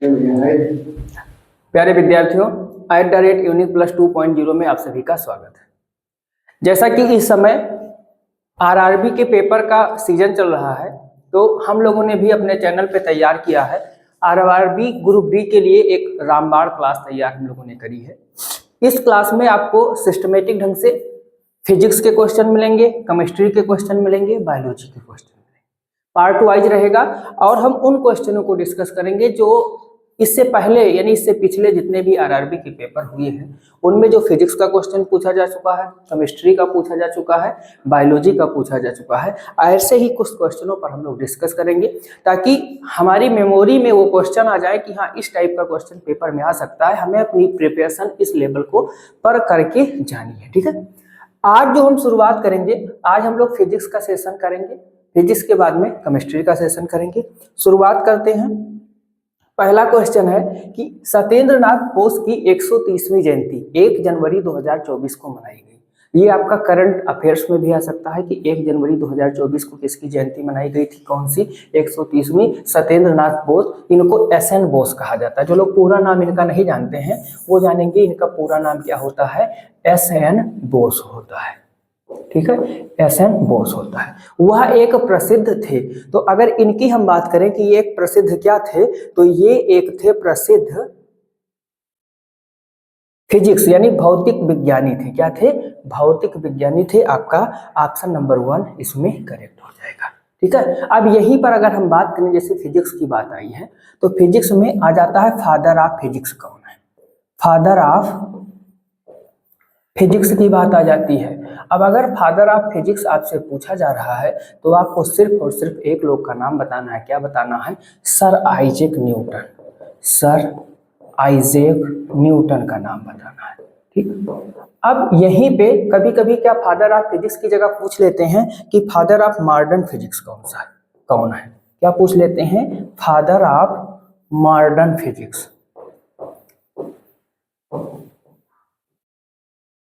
प्यारे विद्यार्थियों, @Unique+2.0 में आप सभी का स्वागत है। जैसा कि इस समय आरआरबी के पेपर का सीजन चल रहा है, तो हम लोगों ने भी अपने चैनल पे तैयार किया है आरआरबी ग्रुप डी के लिए एक रामबाण क्लास तैयार हम लोगों ने करी है। इस क्लास में आपको सिस्टमेटिक ढंग से फिजिक्स के क्वेश्चन मिलेंगे, केमिस्ट्री के क्वेश्चन मिलेंगे, बायोलॉजी के क्वेश्चन मिलेंगे, पार्ट वाइज रहेगा। और हम उन क्वेश्चनों को डिस्कस करेंगे जो इससे पहले यानी इससे पिछले जितने भी आरआरबी के पेपर हुए हैं उनमें जो फिजिक्स का क्वेश्चन पूछा जा चुका है, केमिस्ट्री का पूछा जा चुका है, बायोलॉजी का पूछा जा चुका है, ऐसे ही कुछ क्वेश्चनों पर हम लोग डिस्कस करेंगे ताकि हमारी मेमोरी में वो क्वेश्चन आ जाए कि हाँ इस टाइप का क्वेश्चन पेपर में आ सकता है, हमें अपनी प्रिपरेशन इस लेवल को पर करके जानी है। ठीक है, आज जो हम शुरुआत करेंगे, आज हम लोग फिजिक्स का सेशन करेंगे, फिजिक्स के बाद में केमिस्ट्री का सेशन करेंगे। शुरुआत करते हैं। पहला क्वेश्चन है कि सत्येंद्र नाथ बोस की 130वीं जयंती 1 जनवरी 2024 को मनाई गई। ये आपका करंट अफेयर्स में भी आ सकता है कि 1 जनवरी 2024 को किसकी जयंती मनाई गई थी, कौन सी, 130वीं। सत्येंद्र नाथ बोस, इनको SN बोस कहा जाता है। जो लोग पूरा नाम इनका नहीं जानते हैं वो जानेंगे इनका पूरा नाम क्या होता है, SN बोस होता है। ठीक है, SN बोस होता है। वह एक प्रसिद्ध थे, तो अगर इनकी हम बात करें कि ये एक प्रसिद्ध क्या थे, तो ये एक थे प्रसिद्ध फिजिक्स यानी भौतिक विज्ञानी थे। क्या थे, भौतिक विज्ञानी थे। आपका ऑप्शन नंबर 1 इसमें करेक्ट हो जाएगा। ठीक है, अब यहीं पर अगर हम बात करें, जैसे फिजिक्स की बात आई है तो फिजिक्स में आ जाता है फादर ऑफ फिजिक्स कौन है, फादर ऑफ फिजिक्स की बात आ जाती है। अब अगर फादर ऑफ फिजिक्स आपसे पूछा जा रहा है तो आपको सिर्फ और सिर्फ एक लोग का नाम बताना है। क्या बताना है, sir Isaac Newton, sir Isaac Newton का नाम बताना है। ठीक, अब यहीं पे कभी कभी क्या फादर ऑफ फिजिक्स की जगह पूछ लेते हैं कि फादर ऑफ मॉडर्न फिजिक्स कौन है, क्या पूछ लेते हैं, father of modern physics,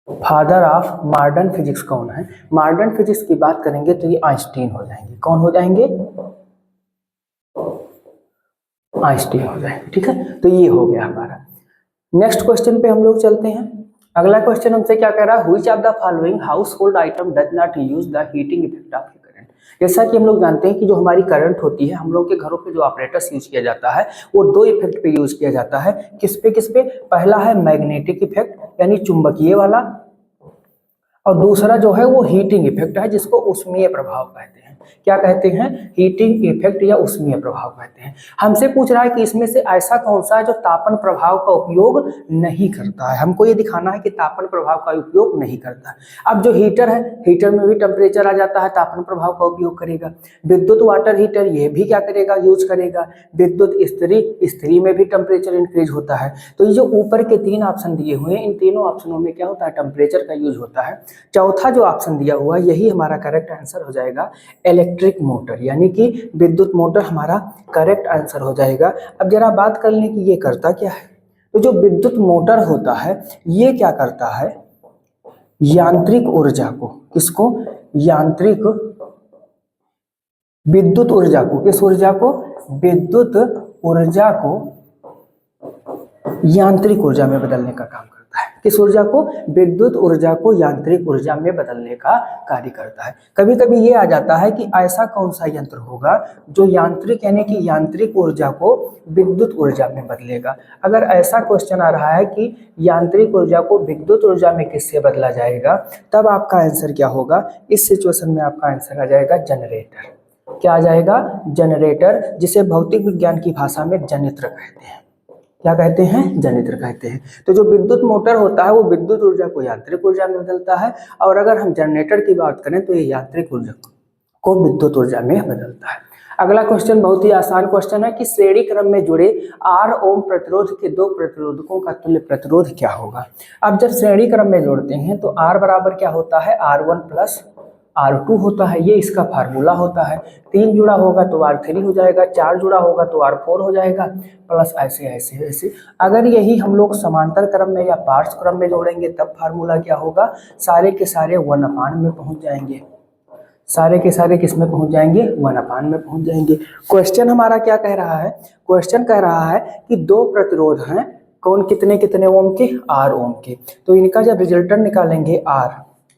father of modern physics कौन है। मॉडर्न फिजिक्स की बात करेंगे तो ये आइंस्टीन हो जाएंगे। कौन हो जाएंगे, आइंस्टीन हो जाएंगे। ठीक है, तो ये हो गया हमारा। नेक्स्ट क्वेश्चन पे हम लोग चलते हैं। अगला क्वेश्चन हमसे क्या कह रहा है, which of the following house hold item does not use the heating effect of current. जैसा कि हम लोग जानते हैं कि जो हमारी करंट होती है, हम लोग के घरों पे जो ऑपरेटर्स यूज किया जाता है वो 2 इफेक्ट पे यूज किया जाता है। किस पे, पहला है मैग्नेटिक इफेक्ट यानी चुंबकीय वाला, और दूसरा जो है वो हीटिंग इफेक्ट है जिसको उष्मीय प्रभाव कहते हैं। क्या कहते हैं, हीटिंग इफेक्ट या उष्मीय प्रभाव कहते हैं। हमसे पूछ रहा है कि इसमें से ऐसा कौन सा है जो तापन प्रभाव का उपयोग नहीं करता है। हमको ये दिखाना है कि तापन प्रभाव का उपयोग नहीं करता है। अब जो हीटर है, हीटर में भी टेम्परेचर आ जाता है, तापन प्रभाव का उपयोग करेगा। विद्युत वाटर हीटर ये भी क्या करेगा, यूज करेगा। विद्युत इस्त्री में भी टेम्परेचर इंक्रीज होता है। तो ये जो ऊपर के 3 ऑप्शन दिए हुए हैं, इन तीनों ऑप्शनों में क्या होता है, टेम्परेचर का यूज होता है। चौथा जो ऑप्शन दिया हुआ है यही हमारा करेक्ट आंसर हो जाएगा, इलेक्ट्रिक मोटर यानी कि विद्युत मोटर हमारा करेक्ट आंसर हो जाएगा। अब जरा बात कर लें कि ये करता क्या है। तो जो विद्युत मोटर होता है ये क्या करता है, यांत्रिक ऊर्जा को, किसको, यांत्रिक विद्युत ऊर्जा को, किस ऊर्जा को, विद्युत ऊर्जा को यांत्रिक ऊर्जा में बदलने का काम करता है। किस ऊर्जा को, विद्युत ऊर्जा को यांत्रिक ऊर्जा में बदलने का कार्य करता है। कभी कभी ये आ जाता है कि ऐसा कौन सा यंत्र होगा जो यांत्रिक यानी कि यांत्रिक ऊर्जा को विद्युत ऊर्जा में बदलेगा। अगर ऐसा क्वेश्चन आ रहा है कि यांत्रिक ऊर्जा को विद्युत ऊर्जा में किससे बदला जाएगा, तब आपका आंसर क्या होगा, इस सिचुएशन में आपका आंसर आ जाएगा जनरेटर। क्या आ जाएगा, जनरेटर, जिसे भौतिक विज्ञान की भाषा में जनित्र कहते हैं। क्या कहते हैं, जनित्र कहते हैं। तो जो विद्युत मोटर होता है वो विद्युत ऊर्जा को यांत्रिक ऊर्जा में बदलता है, और अगर हम जनरेटर की बात करें तो ये यांत्रिक ऊर्जा को विद्युत ऊर्जा में बदलता है। अगला क्वेश्चन बहुत ही आसान क्वेश्चन है कि श्रेणी क्रम में जुड़े R ओम प्रतिरोध के 2 प्रतिरोधकों का तुल्य प्रतिरोध क्या होगा। अब जब श्रेणी क्रम में जोड़ते हैं तो R बराबर क्या होता है, R1 प्लस R2 होता है, ये इसका फार्मूला होता है। 3 जुड़ा होगा तो R3 हो जाएगा, 4 जुड़ा होगा तो R4 हो जाएगा, प्लस ऐसे ऐसे ऐसे। अगर यही हम लोग समांतर क्रम में या पार्श्व क्रम में जोड़ेंगे तब फार्मूला क्या होगा, सारे के सारे 1/, में पहुंच जाएंगे। सारे के सारे किस में पहुंच जाएंगे, 1/, में पहुंच जाएंगे। क्वेश्चन हमारा क्या कह रहा है, क्वेश्चन कह रहा है कि दो प्रतिरोध हैं, कौन कितने कितने ओम के, R ओम के। तो इनका जब रिजल्टेंट निकालेंगे R,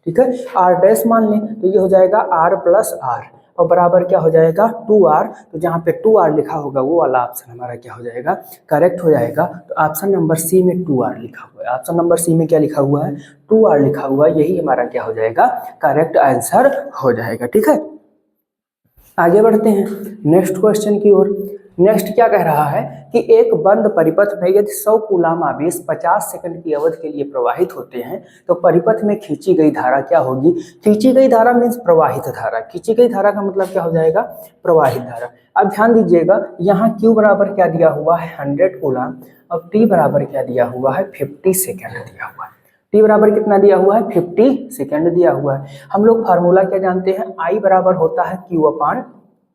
ठीक है, R डैश मान लें तो ये हो जाएगा R प्लस R और बराबर क्या हो जाएगा 2R। तो जहाँ पे 2R लिखा होगा वो वाला ऑप्शन हमारा क्या हो जाएगा, करेक्ट हो जाएगा। तो ऑप्शन नंबर सी में 2R लिखा हुआ है, ऑप्शन नंबर सी में क्या लिखा हुआ है, 2R लिखा हुआ है, यही हमारा क्या हो जाएगा, करेक्ट आंसर हो जाएगा। ठीक है, आगे बढ़ते हैं नेक्स्ट क्वेश्चन की ओर। नेक्स्ट क्या कह रहा है कि एक बंद परिपथ में यदि 100 कूलाम आवेश 50 सेकंड की अवधि के लिए प्रवाहित होते हैं तो परिपथ में खींची गई धारा क्या होगी। खींची गई धारा मीन्स प्रवाहित धारा, खींची गई धारा का मतलब क्या हो जाएगा, प्रवाहित धारा। अब ध्यान दीजिएगा यहाँ Q बराबर क्या दिया हुआ है 100 कूलाम और T बराबर क्या दिया हुआ है 50 सेकेंड दिया हुआ है। T बराबर कितना दिया हुआ है 50 सेकेंड दिया हुआ है। हम लोग फार्मूला क्या जानते हैं, I बराबर होता है Q अपान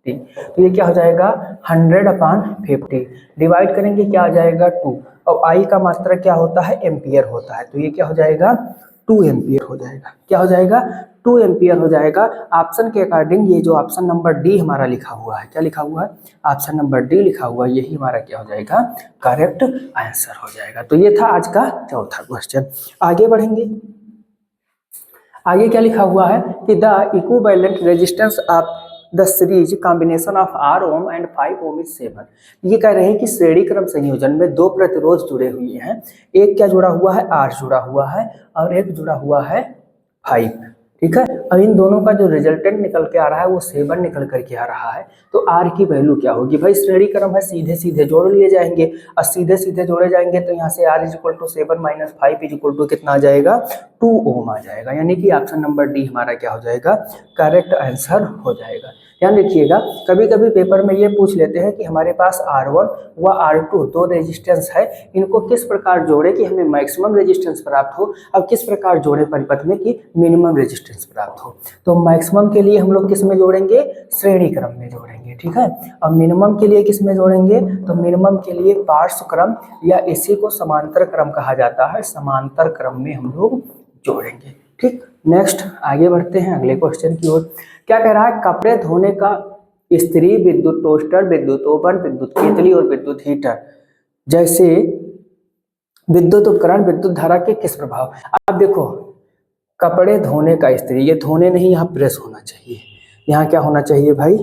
T। तो ये क्या हो जाएगा 100/50 डिवाइड करेंगे क्या आ जाएगा 2 और I का मात्रा क्या होता है एम्पियर होता है। तो ये क्या हो जाएगा 2 एम्पियर हो जाएगा, क्या हो जाएगा 2 एम्पियर हो जाएगा। ऑप्शन के अकॉर्डिंग ये जो ऑप्शन नंबर डी हमारा लिखा हुआ है, क्या लिखा हुआ है, ऑप्शन नंबर डी लिखा हुआ है, यही हमारा क्या हो जाएगा, करेक्ट आंसर हो जाएगा। तो ये था आज का चौथा क्वेश्चन। आगे बढ़ेंगे, आगे क्या लिखा हुआ है कि the equivalent resistance of the series combination of R ohm and 5 ohm is 7। ये कह रहे हैं कि श्रेणी क्रम संयोजन में दो प्रतिरोध जुड़े हुए हैं, एक क्या जुड़ा हुआ है, R जुड़ा हुआ है और एक जुड़ा हुआ है 5, ठीक है। और इन दोनों का जो रिजल्टेंट निकल के आ रहा है वो 7 निकल करके आ रहा है। तो R की वैल्यू क्या होगी, भाई श्रेणी क्रम है, सीधे सीधे जोड़ लिए जाएंगे और सीधे सीधे जोड़े जाएंगे तो यहाँ से R = 7 - 5 = कितना आ जाएगा 2 ओम आ जाएगा, यानी कि ऑप्शन नंबर डी हमारा क्या हो जाएगा, करेक्ट आंसर हो जाएगा। ध्यान रखिएगा, कभी कभी पेपर में ये पूछ लेते हैं कि हमारे पास R1 व R2 दो रेजिस्टेंस है, इनको किस प्रकार जोड़े कि हमें मैक्सिमम रेजिस्टेंस प्राप्त हो और किस प्रकार जोड़े परिपथ में कि मिनिमम रेजिस्टेंस प्राप्त हो। तो मैक्सिमम के लिए हम लोग किस में जोड़ेंगे, श्रेणी क्रम में जोड़ेंगे, ठीक है। और मिनिमम के लिए किस में जोड़ेंगे, तो मिनिमम के लिए पार्श्व क्रम या इसी को समांतर क्रम कहा जाता है, समांतर क्रम में हम लोग जोड़ेंगे, ठीक। नेक्स्ट आगे बढ़ते हैं अगले क्वेश्चन की ओर। क्या कह रहा है, कपड़े धोने का इस्त्री, विद्युत टोस्टर, विद्युत ओवन, विद्युत केतली और विद्युत हीटर जैसे विद्युत उपकरण विद्युत धारा के किस प्रभाव। अब देखो, कपड़े धोने का इस्त्री, ये धोने नहीं, यहाँ प्रेस होना चाहिए, यहाँ क्या होना चाहिए भाई,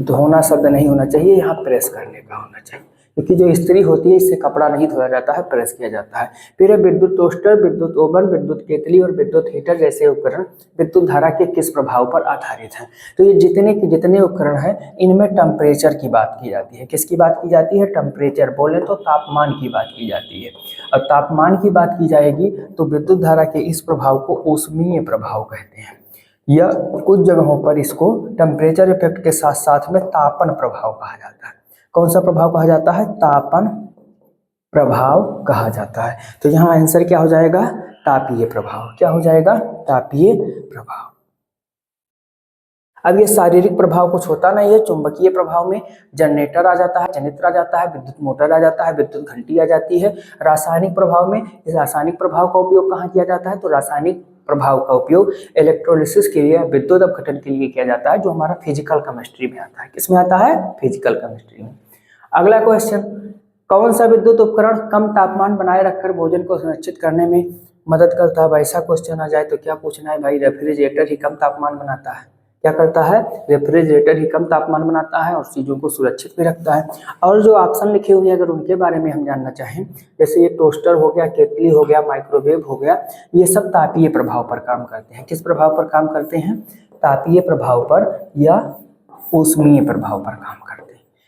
धोना शब्द नहीं होना चाहिए, यहाँ प्रेस करने का होना चाहिए, क्योंकि जो इस्त्री होती है इससे कपड़ा नहीं धोया जाता है, प्रेस किया जाता है। फिर है विद्युत टोस्टर, विद्युत ओवन, विद्युत केतली और विद्युत हीटर जैसे उपकरण विद्युत धारा के किस प्रभाव पर आधारित हैं। तो ये जितने के जितने उपकरण हैं इनमें टेम्परेचर की बात की जाती है, किसकी बात की जाती है, टेम्परेचर, बोले तो तापमान की बात की जाती है। और तापमान की बात की जाएगी तो विद्युत धारा के इस प्रभाव को ऊष्मीय प्रभाव कहते हैं, या कुछ जगहों पर इसको टेम्परेचर इफेक्ट के साथ साथ में तापन प्रभाव कहा जाता है। कौन सा प्रभाव कहा जाता है, तापन प्रभाव कहा जाता है। तो यहाँ आंसर क्या हो जाएगा, तापीय प्रभाव, क्या हो जाएगा, तापीय प्रभाव। अब ये शारीरिक प्रभाव कुछ होता नहीं है, चुंबकीय प्रभाव में जनरेटर आ जाता है, जनित्र आ जाता है, विद्युत मोटर आ जाता है, विद्युत घंटी आ जाती है। रासायनिक प्रभाव में इस रासायनिक प्रभाव का उपयोग कहाँ किया जाता है, तो रासायनिक प्रभाव का उपयोग इलेक्ट्रोलिसिस के लिए, विद्युत अपघटन के लिए किया जाता है, जो हमारा फिजिकल केमिस्ट्री में आता है। किसमें आता है, फिजिकल केमिस्ट्री में। अगला क्वेश्चन, कौन सा विद्युत उपकरण कम तापमान बनाए रखकर भोजन को सुरक्षित करने में मदद करता है। ऐसा क्वेश्चन आ जाए तो क्या पूछना है भाई, रेफ्रिजरेटर ही कम तापमान बनाता है। क्या करता है, रेफ्रिजरेटर ही कम तापमान बनाता है और चीज़ों को सुरक्षित भी रखता है। और जो ऑप्शन लिखे हुए हैं अगर उनके बारे में हम जानना चाहें, जैसे ये टोस्टर हो गया, केतली हो गया, माइक्रोवेव हो गया, ये सब तापीय प्रभाव पर काम करते हैं। किस प्रभाव पर काम करते हैं, तापीय प्रभाव पर या ऊष्मीय प्रभाव पर काम करते हैं।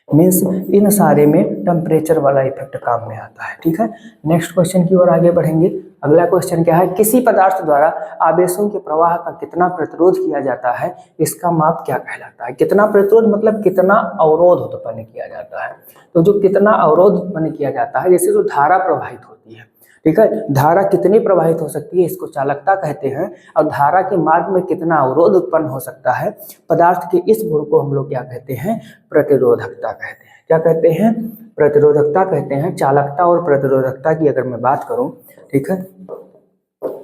मीन्स इन सारे में टेम्परेचर वाला इफेक्ट काम में आता है, ठीक है। नेक्स्ट क्वेश्चन की ओर आगे बढ़ेंगे। अगला क्वेश्चन क्या है, किसी पदार्थ द्वारा आवेशों के प्रवाह का कितना प्रतिरोध किया जाता है, इसका माप क्या कहलाता है। कितना प्रतिरोध मतलब कितना अवरोध उत्पन्न किया जाता है। तो जो कितना अवरोध उत्पन्न किया जाता है, जैसे जो धारा प्रवाहित होती है, ठीक है, धारा कितनी प्रवाहित हो सकती है इसको चालकता कहते हैं। और धारा के मार्ग में कितना अवरोध उत्पन्न हो सकता है, पदार्थ के इस गुण को हम लोग क्या कहते हैं, प्रतिरोधकता कहते हैं। क्या कहते हैं, प्रतिरोधकता कहते हैं। चालकता और प्रतिरोधकता की अगर मैं बात करूं, ठीक है,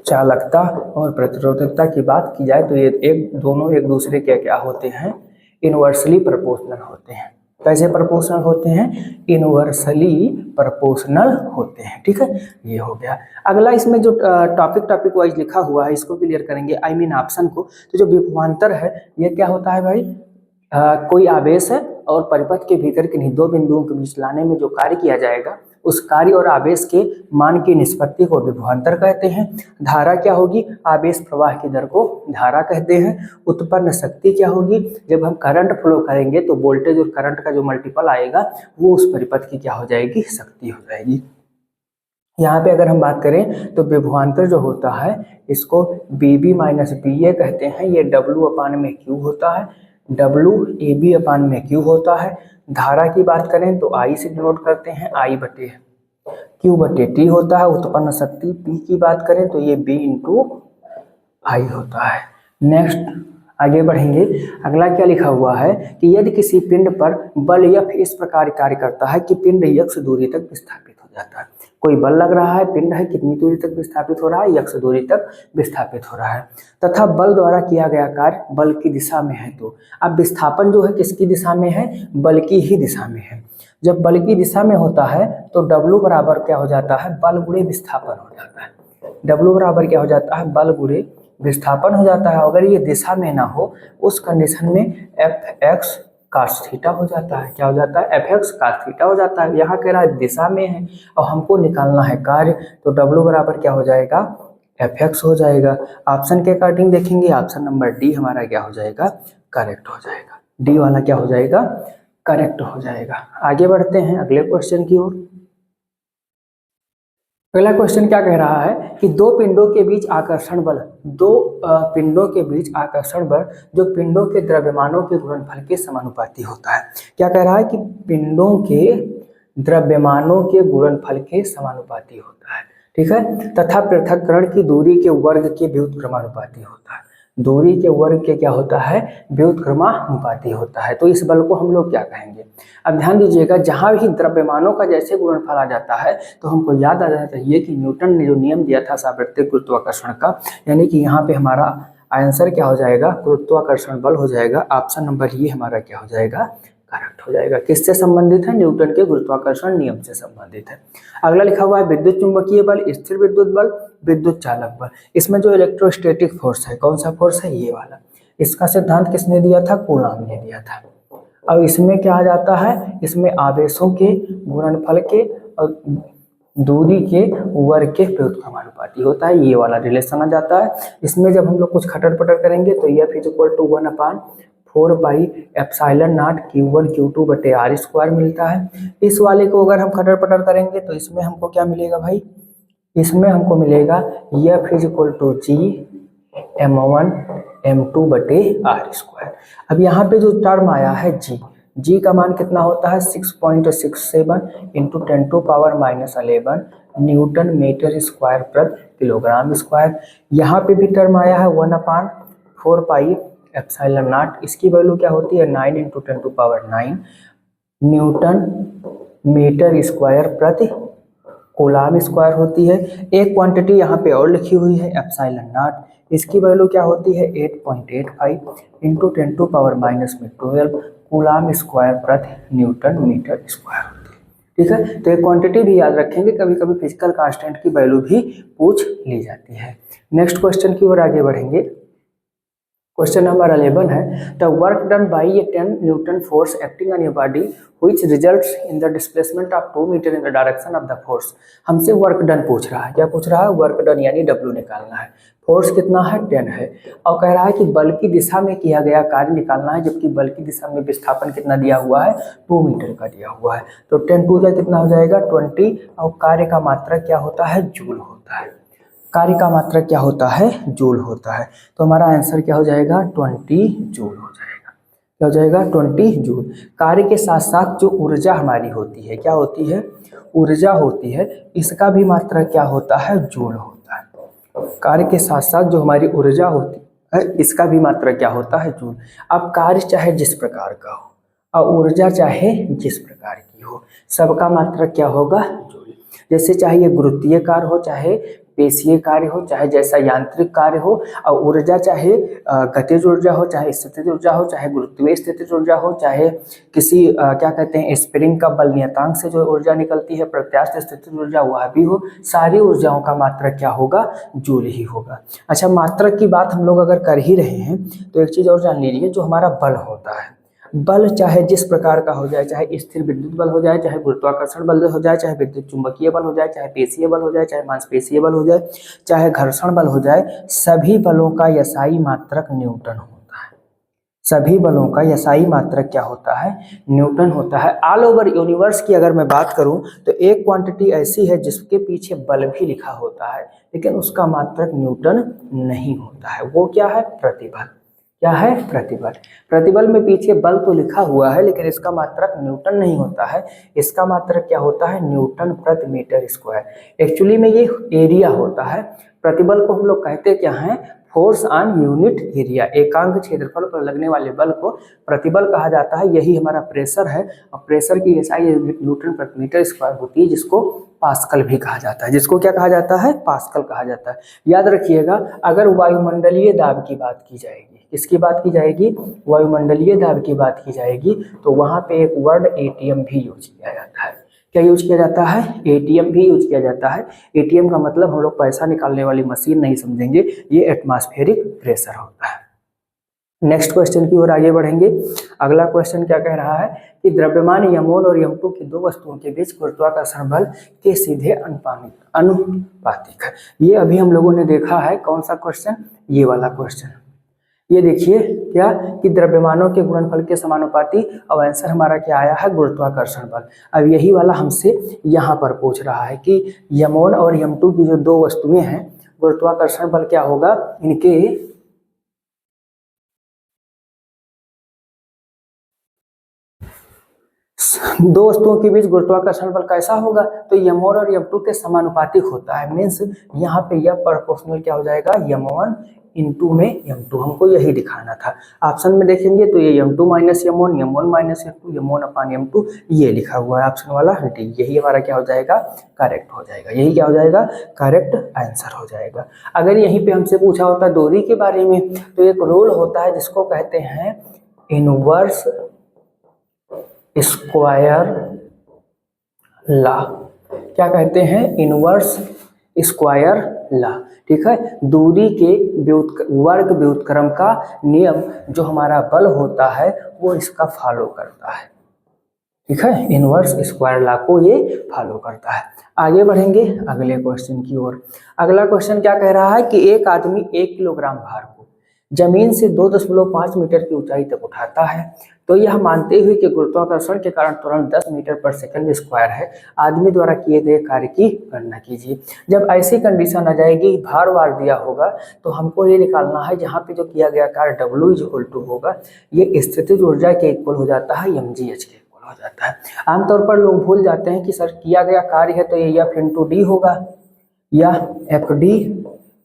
चालकता और प्रतिरोधकता की बात की जाए तो ये दोनों एक दूसरे के क्या होते हैं, इनवर्सली प्रोपोर्शनल होते हैं। कैसे प्रोपोर्शनल होते हैं, इनवर्सली प्रोपोर्शनल होते हैं। ठीक है, ये हो गया। अगला इसमें जो टॉपिक वाइज लिखा हुआ है इसको क्लियर करेंगे, आई मीन ऑप्शन को। तो जो विभवांतर है ये क्या होता है भाई, कोई आवेश है और परिपथ के भीतर किन्हीं दो बिंदुओं के बीच लाने में जो कार्य किया जाएगा उस कार्य और आवेश के मान की निष्पत्ति को विभवांतर कहते हैं। धारा क्या होगी, आवेश प्रवाह की दर को धारा कहते हैं। उत्पन्न शक्ति क्या होगी, जब हम करंट फ्लो करेंगे तो वोल्टेज और करंट का जो मल्टीपल आएगा वो उस परिपथ की क्या हो जाएगी, शक्ति हो जाएगी। यहाँ पे अगर हम बात करें तो विभवांतर जो होता है इसको BB माइनस BA कहते हैं। ये W अपान में Q होता है, WAB अपान में Q होता है। धारा की बात करें तो I से डिनोट करते हैं, I बटे Q बटे T होता है। उत्पन्न शक्ति P की बात करें तो ये B इंटू I होता है। नेक्स्ट आगे बढ़ेंगे। अगला क्या लिखा हुआ है कि यदि किसी पिंड पर बल F इस प्रकार कार्य करता है कि पिंड x दूरी तक विस्थापित हो जाता है। कोई बल लग रहा है, पिंड है, कितनी दूरी तक विस्थापित हो रहा है, x दूरी तक विस्थापित हो रहा है, तथा बल द्वारा किया गया कार्य बल की दिशा में है। तो अब विस्थापन जो है किसकी दिशा में है, बल की ही दिशा में है। जब बल की दिशा में होता है तो W बराबर क्या हो जाता है, बल गुणे विस्थापन हो जाता है। W बराबर क्या हो जाता है, बल गुणे विस्थापन हो जाता है। अगर ये दिशा में ना हो उस कंडीशन में Fx cos थीटा हो जाता है। क्या हो जाता है, Fx cos थीटा हो जाता है। यहाँ कह रहा है दिशा में है और हमको निकालना है कार्य, तो W बराबर क्या हो जाएगा, Fx हो जाएगा। ऑप्शन के अकॉर्डिंग देखेंगे, ऑप्शन नंबर डी हमारा क्या हो जाएगा, करेक्ट हो जाएगा। डी वाला क्या हो जाएगा, करेक्ट हो जाएगा। आगे बढ़ते हैं अगले क्वेश्चन की ओर। पहला क्वेश्चन क्या कह रहा है कि दो पिंडों के बीच आकर्षण बल, पिंडों के बीच आकर्षण बल जो पिंडों के द्रव्यमानों के गुणनफल के समानुपाती होता है। क्या कह रहा है कि पिंडों के द्रव्यमानों के गुणनफल के समानुपाती होता है। ठीक है, तथा पृथक्करण की दूरी के वर्ग के व्युत्क्रमानुपाती होता है। दूरी के वर्ग के क्या होता है, व्युत्क्रमानुपाती होता है। तो इस बल को हम लोग क्या कहेंगे, अब ध्यान दीजिएगा, जहां भी द्रव्यमानों का जैसे गुणनफल आ जाता है तो हमको याद आ जाना चाहिए कि न्यूटन ने जो नियम दिया था सापेक्षिक गुरुत्वाकर्षण का, यानी कि यहाँ पे हमारा आंसर क्या हो जाएगा, गुरुत्वाकर्षण बल हो जाएगा। ऑप्शन नंबर ये हमारा क्या हो जाएगा, करेक्ट हो जाएगा। किससे संबंधित है, न्यूटन के गुरुत्वाकर्षण नियम से संबंधित है। अगला लिखा हुआ है विद्युत चुंबकीय बल, स्थिर विद्युत बल, विद्युत चालक बल। इसमें जो इलेक्ट्रोस्टैटिक फोर्स है, कौन सा फोर्स है, ये वाला। इसका सिद्धांत किसने दिया था, कूलॉम ने दिया था। अब इसमें क्या आ जाता है, इसमें आवेशों के गुणनफल के और दूरी के वर्ग के व्युत्क्रमानुपाती होता है, ये वाला रिलेशन आ जाता है। इसमें जब हम लोग कुछ खटर पटर करेंगे तो F is equal to 1/4 pi epsilon not Q1 Q2 बटे R स्क्वायर मिलता है। इस वाले को अगर हम खटर पटर करेंगे तो इसमें हमको क्या मिलेगा भाई, इसमें हमको मिलेगा F is equal to G M1 M2 बटे R स्क्वायर। अब यहाँ पे जो टर्म आया है G का मान कितना होता है, 6.67 इंटू 10⁻⁻11 न्यूटन मीटर स्क्वायर प्रति किलोग्राम स्क्वायर। यहाँ पे भी टर्म आया है 1/4 पाई एप्सिलॉन नॉट, इसकी वैल्यू क्या होती है 9 इंटू 10⁹ न्यूटन मीटर स्क्वायर प्रति कूलॉम स्क्वायर होती है। एक क्वांटिटी यहाँ पे और लिखी हुई है एप्सिलॉन नॉट, इसकी वैल्यू क्या होती है 8.85 इंटू 10⁻12 कूलॉम स्क्वायर प्रति न्यूटन मीटर स्क्वायर होती है। ठीक है, तो एक क्वांटिटी भी याद रखेंगे, कभी कभी फिजिकल कांस्टेंट की वैल्यू भी पूछ ली जाती है। नेक्स्ट क्वेश्चन की ओर आगे बढ़ेंगे। क्वेश्चन नंबर 11 है, the work done by a 10 newton force acting on a body which results in the displacement of 2 metre in the direction of the force. हमसे वर्क डन पूछ रहा है, क्या पूछ रहा है, वर्क डन यानी W निकालना है। फोर्स कितना है, 10 है, और कह रहा है कि बल की दिशा में किया गया कार्य निकालना है, जबकि बल की दिशा में विस्थापन कितना दिया हुआ है, 2 मीटर का दिया हुआ है। तो 10 टू कितना हो जाएगा 20, और कार्य का मात्रा क्या होता है, जूल होता है। कार्य का मात्रा क्या होता है, जूल होता है। तो हमारा आंसर क्या हो जाएगा 20 जूल हो जाएगा। क्या हो जाएगा 20 जूल। कार्य के साथ साथ जो ऊर्जा हमारी होती है, क्या होती है, ऊर्जा होती है, इसका भी मात्रा क्या होता है, जूल होता है। कार्य के साथ साथ जो हमारी ऊर्जा होती है इसका भी मात्रा क्या होता है, जूल। अब कार्य चाहे जिस प्रकार का हो और ऊर्जा चाहे जिस प्रकार की हो, सबका मात्रा क्या होगा, जूल। जैसे चाहे ये गुरुत्वीय कार्य हो चाहे पेशीय कार्य हो, चाहे जैसा यांत्रिक कार्य हो, और ऊर्जा चाहे गतिज ऊर्जा हो, चाहे स्थितिज ऊर्जा हो, चाहे गुरुत्वीय स्थितिज ऊर्जा हो, चाहे किसी क्या कहते हैं स्प्रिंग का बल नियतांक से जो ऊर्जा निकलती है प्रत्यास्थ स्थितिज ऊर्जा, वह भी हो, सारी ऊर्जाओं का मात्रक क्या होगा, जूल ही होगा। अच्छा, मात्रक की बात हम लोग अगर कर ही रहे हैं तो एक चीज और जान लीजिए, जो हमारा बल होता है, बल चाहे जिस प्रकार का हो जाए, चाहे स्थिर विद्युत बल हो जाए, चाहे गुरुत्वाकर्षण बल हो जाए, चाहे विद्युत चुंबकीय बल हो जाए, चाहे पेशीय बल हो जाए, चाहे मांसपेशीय बल हो जाए, चाहे घर्षण बल हो जाए, सभी बलों का SI मात्रक न्यूटन होता है। सभी बलों का SI मात्रक क्या होता है, न्यूटन होता है। ऑल ओवर यूनिवर्स की अगर मैं बात करूं तो एक क्वांटिटी ऐसी है जिसके पीछे बल भी लिखा होता है लेकिन उसका मात्रक न्यूटन नहीं होता है, वो क्या है, प्रतिबल। क्या है, प्रतिबल। प्रतिबल में पीछे बल तो लिखा हुआ है लेकिन इसका मात्रक न्यूटन नहीं होता है, इसका मात्रक क्या होता है, न्यूटन प्रति मीटर स्क्वायर। एक्चुअली में ये एरिया होता है। प्रतिबल को हम लोग कहते क्या हैं, फोर्स ऑन यूनिट एरिया, एकांक क्षेत्रफल पर लगने वाले बल को प्रतिबल कहा जाता है। यही हमारा प्रेशर है और प्रेशर की SI न्यूटन प्रति मीटर स्क्वायर होती है, जिसको पास्कल भी कहा जाता है। जिसको क्या कहा जाता है, पास्कल कहा जाता है। याद रखिएगा, अगर वायुमंडलीय दाब की बात की जाएगी, किसकी बात की जाएगी, वायुमंडलीय दाब की बात की जाएगी, तो वहां पे एक वर्ड एटीएम भी यूज किया जाता है। क्या यूज किया जाता है, एटीएम भी यूज किया जाता है। एटीएम का मतलब हम लोग पैसा निकालने वाली मशीन नहीं समझेंगे, ये एटमॉस्फेरिक प्रेशर होता है। नेक्स्ट क्वेश्चन की ओर आगे बढ़ेंगे। अगला क्वेश्चन क्या कह रहा है कि द्रव्यमान यम1 और यम2 की दो वस्तुओं के बीच गुरुत्वाकर्षण बल के सीधे अनुपातिक है। ये अभी हम लोगों ने देखा है, कौन सा क्वेश्चन, ये वाला क्वेश्चन। ये देखिए क्या कि द्रव्यमानों के गुणनफल के समानुपाती, अब आंसर हमारा क्या आया है, गुरुत्वाकर्षण बल। अब यही वाला हमसे यहाँ पर पूछ रहा है कि यम1 और यम2 की जो दो वस्तुएं हैं, गुरुत्वाकर्षण बल क्या होगा, इनके दो वस्तुओं के बीच गुरुत्वाकर्षण बल कैसा होगा, तो यम1 और यम2 के समानुपातिक होता है। मीन्स यहाँ पे यह प्रोपोर्शनल क्या हो जाएगा, यम1 इंटू में यम2, हमको यही दिखाना था। ऑप्शन में देखेंगे तो ये यम2 माइनस यम1, यम1 माइनस यम2, यम1 अपान यम2, ये लिखा हुआ है ऑप्शन वाला डी। यही हमारा क्या हो जाएगा, करेक्ट हो जाएगा। यही क्या हो जाएगा, करेक्ट आंसर हो जाएगा। अगर यहीं पे हमसे पूछा होता दूरी के बारे में, तो एक रूल होता है जिसको कहते हैं इनवर्स स्क्वायर लॉ। क्या कहते हैं, इनवर्स स्क्वायर लॉ। ठीक है, दूरी के वर्ग व्युत्क्रम का नियम जो हमारा बल होता है वो इसका फॉलो करता है। ठीक है, इनवर्स स्क्वायर लॉ को ये फॉलो करता है। आगे बढ़ेंगे अगले क्वेश्चन की ओर। अगला क्वेश्चन क्या कह रहा है कि एक आदमी 1 किलोग्राम भार को जमीन से 2.5 मीटर की ऊंचाई तक उठाता है, तो यह मानते हुए कि गुरुत्वाकर्षण के कारण त्वरण 10 मीटर पर सेकंड स्क्वायर है, आदमी द्वारा किए गए कार्य की गणना कीजिए। जब ऐसी कंडीशन आ जाएगी, भार वार दिया होगा, तो हमको ये निकालना है जहाँ पे जो किया गया कार्य W इक्वल टू होगा, ये स्थितिज ऊर्जा के इक्वल हो जाता है, mgh के इक्वल हो जाता है। आमतौर पर लोग भूल जाते हैं कि सर किया गया कार्य है तो ये F इंटू डी होगा या FD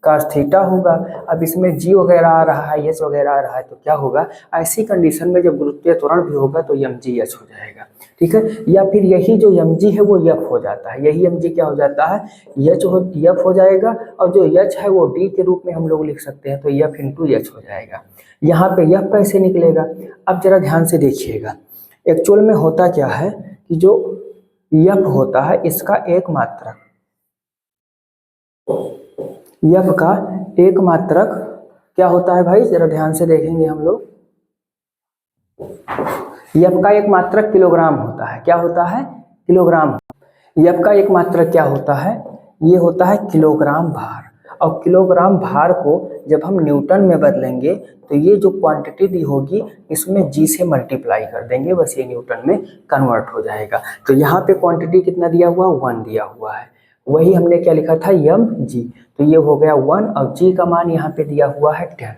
cos थीटा होगा। अब इसमें G वगैरह आ रहा है, H वगैरह आ रहा है, तो क्या होगा, ऐसी कंडीशन में जब गुरुत्वीय त्वरण भी होगा तो mgh हो जाएगा। ठीक है, या फिर यही जो mg है वो F हो जाता है, यही mg क्या हो जाता है, F हो जाएगा, और जो H है वो D के रूप में हम लोग लिख सकते हैं, तो F इंटू H हो जाएगा। यहाँ पे F कैसे निकलेगा, अब जरा ध्यान से देखिएगा। एक्चुअल में होता क्या है कि जो F होता है इसका एक मात्रक, F का एक मात्रक क्या होता है भाई, जरा ध्यान से देखेंगे हम लोग। F का एक मात्रक किलोग्राम होता है, क्या होता है, किलोग्राम। F का एक मात्रक क्या होता है, ये होता है किलोग्राम भार। और किलोग्राम भार को जब हम न्यूटन में बदलेंगे तो ये जो क्वांटिटी दी होगी इसमें G से मल्टीप्लाई कर देंगे, बस ये न्यूटन में कन्वर्ट हो जाएगा। तो यहाँ पे क्वांटिटी कितना दिया हुआ, 1 दिया हुआ है, वही हमने क्या लिखा था, mg, तो ये हो गया 1, और G का मान यहाँ पे दिया हुआ है 10,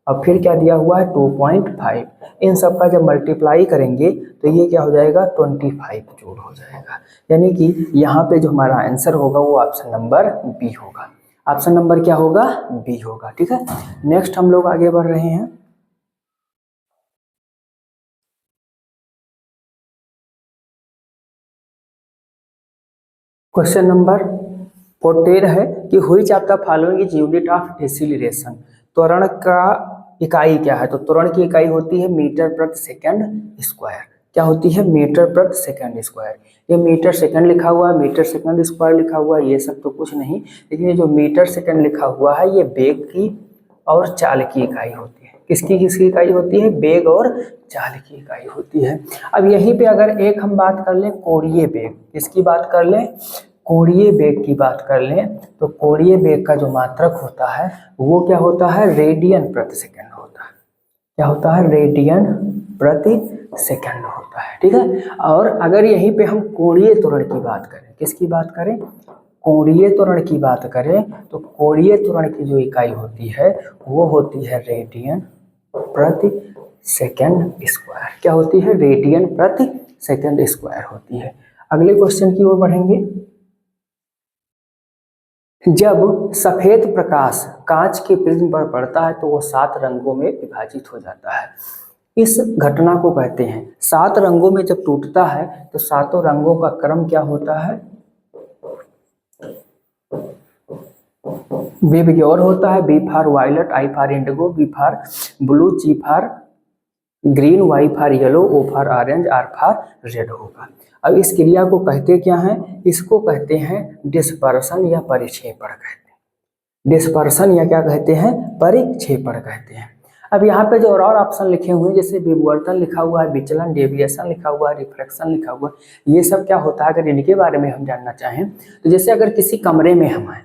और फिर क्या दिया हुआ है 2.5। इन सब का जब मल्टीप्लाई करेंगे तो ये क्या हो जाएगा, 25 जूल हो जाएगा। यानी कि यहाँ पे जो हमारा आंसर होगा वो ऑप्शन नंबर बी होगा। ऑप्शन नंबर क्या होगा, बी होगा। ठीक है, नेक्स्ट हम लोग आगे बढ़ रहे हैं। क्वेश्चन नंबर 14 है कि which of the following is unit of acceleration. त्वरण का इकाई क्या है? तो त्वरण की इकाई होती है मीटर प्रति सेकंड स्क्वायर। क्या होती है? मीटर प्रति सेकंड स्क्वायर। ये मीटर सेकंड लिखा हुआ है, मीटर सेकंड स्क्वायर लिखा हुआ है, ये सब तो कुछ नहीं, लेकिन ये जो मीटर सेकंड लिखा हुआ है ये वेग की और चाल की इकाई होती है। किसकी किसकी इकाई होती है? वेग और चाल की इकाई होती है। अब यहीं पे अगर एक हम बात कर लें कोणीय वेग, किसकी बात कर लें? कोणीय वेग की बात कर लें, तो कोणीय वेग का जो मात्रक होता है वो क्या होता है? रेडियन प्रति सेकंड होता है। क्या होता है? रेडियन प्रति सेकंड होता है। ठीक है। और अगर यहीं पे हम कोणीय त्वरण की बात करें, किसकी बात करें? कोणीय त्वरण की बात करें, तो कोणीय त्वरण की जो इकाई होती है वो होती है रेडियन प्रति सेकंड स्क्वायर। क्या होती है? रेडियन प्रति सेकंड स्क्वायर होती है। अगले क्वेश्चन की ओर बढ़ेंगे। जब सफेद प्रकाश कांच के प्रिज्म पर पड़ता है तो वो 7 रंगों में विभाजित हो जाता है। इस घटना को कहते हैं, 7 रंगों में जब टूटता है तो 7 रंगों का क्रम क्या होता है? बेबिग्योर होता है। B for violet, I for indigo, B for blue, C for green, Y for yellow, O for orange, R for red होगा। अब इस क्रिया को कहते क्या हैं? इसको कहते हैं डिस्पर्सन या परिक्षेपण कहते हैं। डिस्पर्सन या क्या कहते हैं? परिक्षेपण कहते हैं। अब यहाँ पे जो और ऑप्शन लिखे हुए हैं, जैसे विवर्तन लिखा हुआ है, विचलन, डेविएशन लिखा हुआ है, रिफ्रैक्शन लिखा हुआ है, ये सब क्या होता है? अगर इनके बारे में हम जानना चाहें तो जैसे अगर किसी कमरे में हम आए,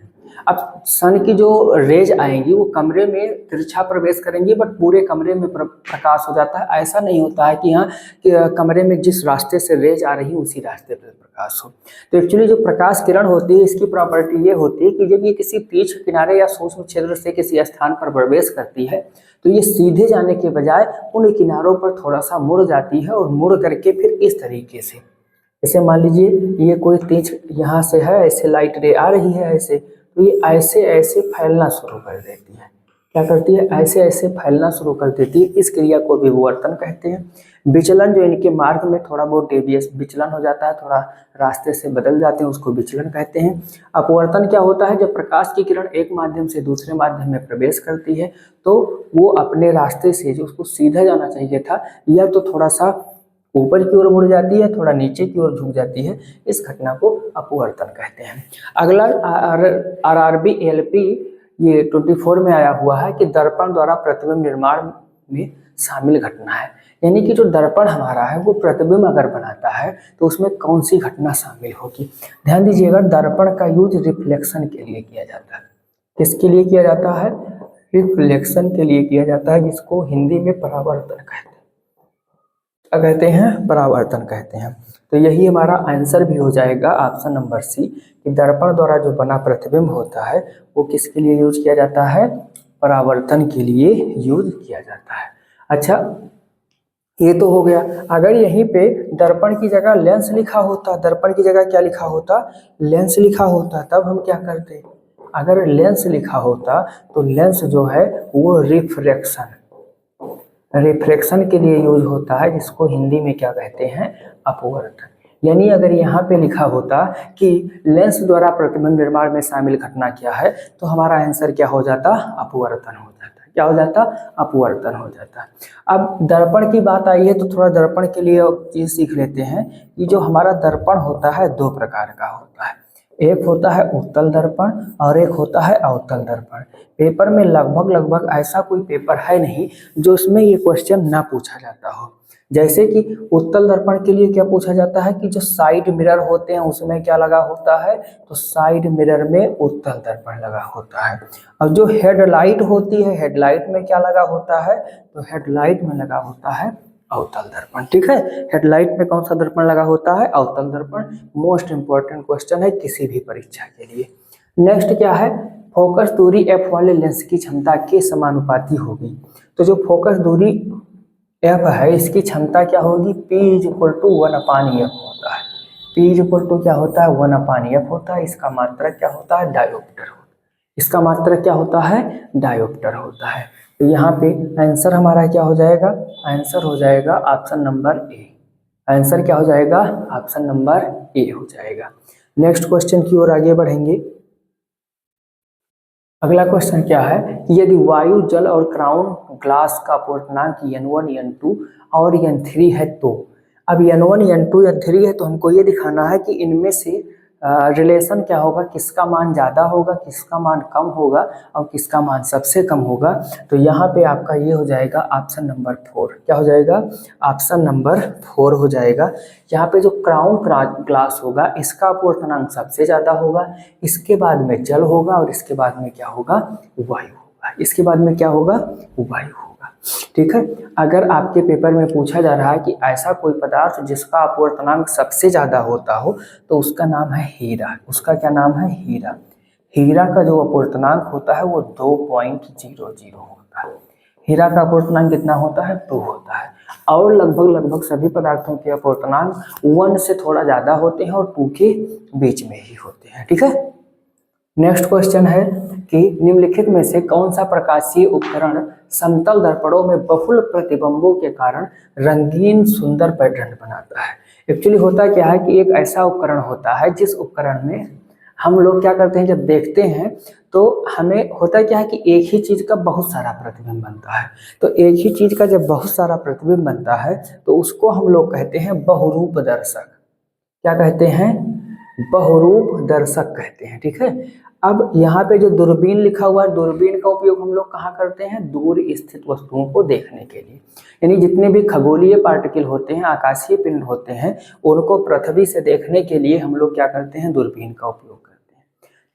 अब सन की जो रेज आएंगी वो कमरे में तिरछा प्रवेश करेंगी, बट पूरे कमरे में प्रकाश हो जाता है। ऐसा नहीं होता है कि यहाँ कमरे में जिस रास्ते से रेज आ रही है उसी रास्ते पर प्रकाश हो। तो एक्चुअली जो प्रकाश किरण होती है इसकी प्रॉपर्टी ये होती है कि जब ये किसी तीक्ष्ण किनारे या सूक्ष्म क्षेत्र से किसी स्थान पर प्रवेश करती है तो ये सीधे जाने के बजाय उन किनारों पर थोड़ा सा मुड़ जाती है, और मुड़ करके फिर इस तरीके से, जैसे मान लीजिए ये कोई तीक्ष्ण यहाँ से है, ऐसे लाइट रे आ रही है ऐसे, तो ये ऐसे ऐसे फैलना शुरू कर देती है। क्या करती है? ऐसे ऐसे फैलना शुरू कर देती है। इस क्रिया को विवर्तन कहते हैं। विचलन जो इनके मार्ग में थोड़ा बहुत डेविएशन विचलन हो जाता है, थोड़ा रास्ते से बदल जाते हैं, उसको विचलन कहते हैं। अपवर्तन क्या होता है? जब प्रकाश की किरण एक माध्यम से दूसरे माध्यम में प्रवेश करती है तो वो अपने रास्ते से जो उसको सीधा जाना चाहिए था या तो थोड़ा सा ऊपर की ओर मुड़ जाती है, थोड़ा नीचे की ओर झुक जाती है। इस घटना को अपवर्तन कहते हैं। अगला आरआरबी एलपी ये 24 में आया हुआ है कि दर्पण द्वारा प्रतिबिंब निर्माण में शामिल घटना है। यानी कि जो दर्पण हमारा है वो प्रतिबिंब अगर बनाता है तो उसमें कौन सी घटना शामिल होगी? ध्यान दीजिएगा, दर्पण का यूज रिफ्लेक्शन के लिए किया जाता है। किसके लिए किया जाता है? रिफ्लेक्शन के लिए किया जाता है, जिसको हिंदी में परावर्तन कहते हैं। क्या कहते हैं? परावर्तन कहते हैं। तो यही हमारा आंसर भी हो जाएगा ऑप्शन नंबर सी, कि दर्पण द्वारा जो बना प्रतिबिंब होता है वो किसके लिए यूज किया जाता है? परावर्तन के लिए यूज किया जाता है। अच्छा, ये तो हो गया। अगर यहीं पे दर्पण की जगह लेंस लिखा होता, दर्पण की जगह क्या लिखा होता? लेंस लिखा होता, तब हम क्या करते? अगर लेंस लिखा होता तो लेंस जो है वो रिफ्रैक्शन के लिए यूज होता है, जिसको हिंदी में क्या कहते हैं? अपवर्तन। यानी अगर यहाँ पे लिखा होता कि लेंस द्वारा प्रतिबिंब निर्माण में शामिल घटना क्या है, तो हमारा आंसर क्या हो जाता? अपवर्तन हो जाता। क्या हो जाता? अपवर्तन हो जाता। अब दर्पण की बात आई है तो थोड़ा दर्पण के लिए चीज सीख लेते हैं कि जो हमारा दर्पण होता है 2 प्रकार का होता है। एक होता है उत्तल दर्पण और एक होता है अवतल दर्पण। पेपर में लगभग ऐसा कोई पेपर है नहीं जो उसमें ये क्वेश्चन ना पूछा जाता हो। जैसे कि उत्तल दर्पण के लिए क्या पूछा जाता है कि जो साइड मिरर होते हैं उसमें क्या लगा होता है? तो साइड मिरर में उत्तल दर्पण लगा होता है। और जो हेडलाइट होती है, हेडलाइट में क्या लगा होता है? तो हेडलाइट में लगा होता है अवतल दर्पण। ठीक है, हेडलाइट में कौन सा दर्पण लगा होता है? अवतल दर्पण। मोस्ट इंपॉर्टेंट क्वेश्चन है किसी भी परीक्षा के लिए। नेक्स्ट क्या है? फोकस दूरी f वाले लेंस की क्षमता के समानुपाती होगी। तो जो फोकस दूरी f है इसकी क्षमता क्या होगी? P = 1/f होता है। P = क्या होता है? 1/f होता है। इसका मात्रक क्या होता है? डायोप्टर। इसका मात्रक क्या होता है? डायोप्टर होता है। तो यहाँ पे आंसर हमारा क्या हो जाएगा? आंसर हो जाएगा ऑप्शन नंबर ए। आंसर क्या हो जाएगा? ऑप्शन नंबर ए हो जाएगा। नेक्स्ट क्वेश्चन की ओर आगे बढ़ेंगे। अगला क्वेश्चन क्या है कि यदि वायु, जल और क्राउन ग्लास का अपूर्णांक N1, N2 और N3 है तो, अब N1, N2, N3 है तो हमको ये दिखाना है कि इनमें से रिलेशन क्या होगा, किसका मान ज़्यादा होगा, किसका मान कम होगा और किसका मान सबसे कम होगा। तो यहाँ पे आपका ये हो जाएगा ऑप्शन नंबर 4। क्या हो जाएगा? ऑप्शन नंबर 4 हो जाएगा। यहाँ पे जो क्राउन ग्लास होगा इसका अपूर्णांक सबसे ज़्यादा होगा, इसके बाद में जल होगा और इसके बाद में क्या होगा? वायु होगा। इसके बाद में क्या होगा? वायु होगा। ठीक है। अगर आपके पेपर में पूछा जा रहा है कि ऐसा कोई पदार्थ जिसका अपूर्णांक सबसे ज्यादा होता हो तो उसका नाम है हीरा। उसका क्या नाम है? हीरा। हीरा का जो अपूर्णांक होता है वो 2.00 होता है। हीरा का अपूर्णांक कितना होता है? 2 होता है। और लगभग सभी पदार्थों के अपूर्णांक 1 से थोड़ा ज्यादा होते हैं और 2 के बीच में ही होते हैं। ठीक है। नेक्स्ट क्वेश्चन है कि निम्नलिखित में से कौन सा प्रकाशीय उपकरण समतल दर्पणों में बहुल प्रतिबिंबों के कारण रंगीन सुंदर पैटर्न बनाता है? एक्चुअली होता क्या है कि एक ऐसा उपकरण होता है जिस उपकरण में हम लोग क्या करते हैं, जब देखते हैं तो हमें होता क्या है कि एक ही चीज का बहुत सारा प्रतिबिंब बनता है। तो एक ही चीज का जब बहुत सारा प्रतिबिंब बनता है तो उसको हम लोग कहते हैं बहुरूप दर्शक। क्या कहते हैं? बहुरूप दर्शक कहते हैं। ठीक है। अब यहाँ पे जो दूरबीन लिखा हुआ है, दूरबीन का उपयोग हम लोग कहाँ करते हैं? दूर स्थित वस्तुओं को देखने के लिए। यानी जितने भी खगोलीय पार्टिकल होते हैं, आकाशीय पिंड होते हैं, उनको पृथ्वी से देखने के लिए हम लोग क्या करते हैं? दूरबीन का उपयोग करते हैं।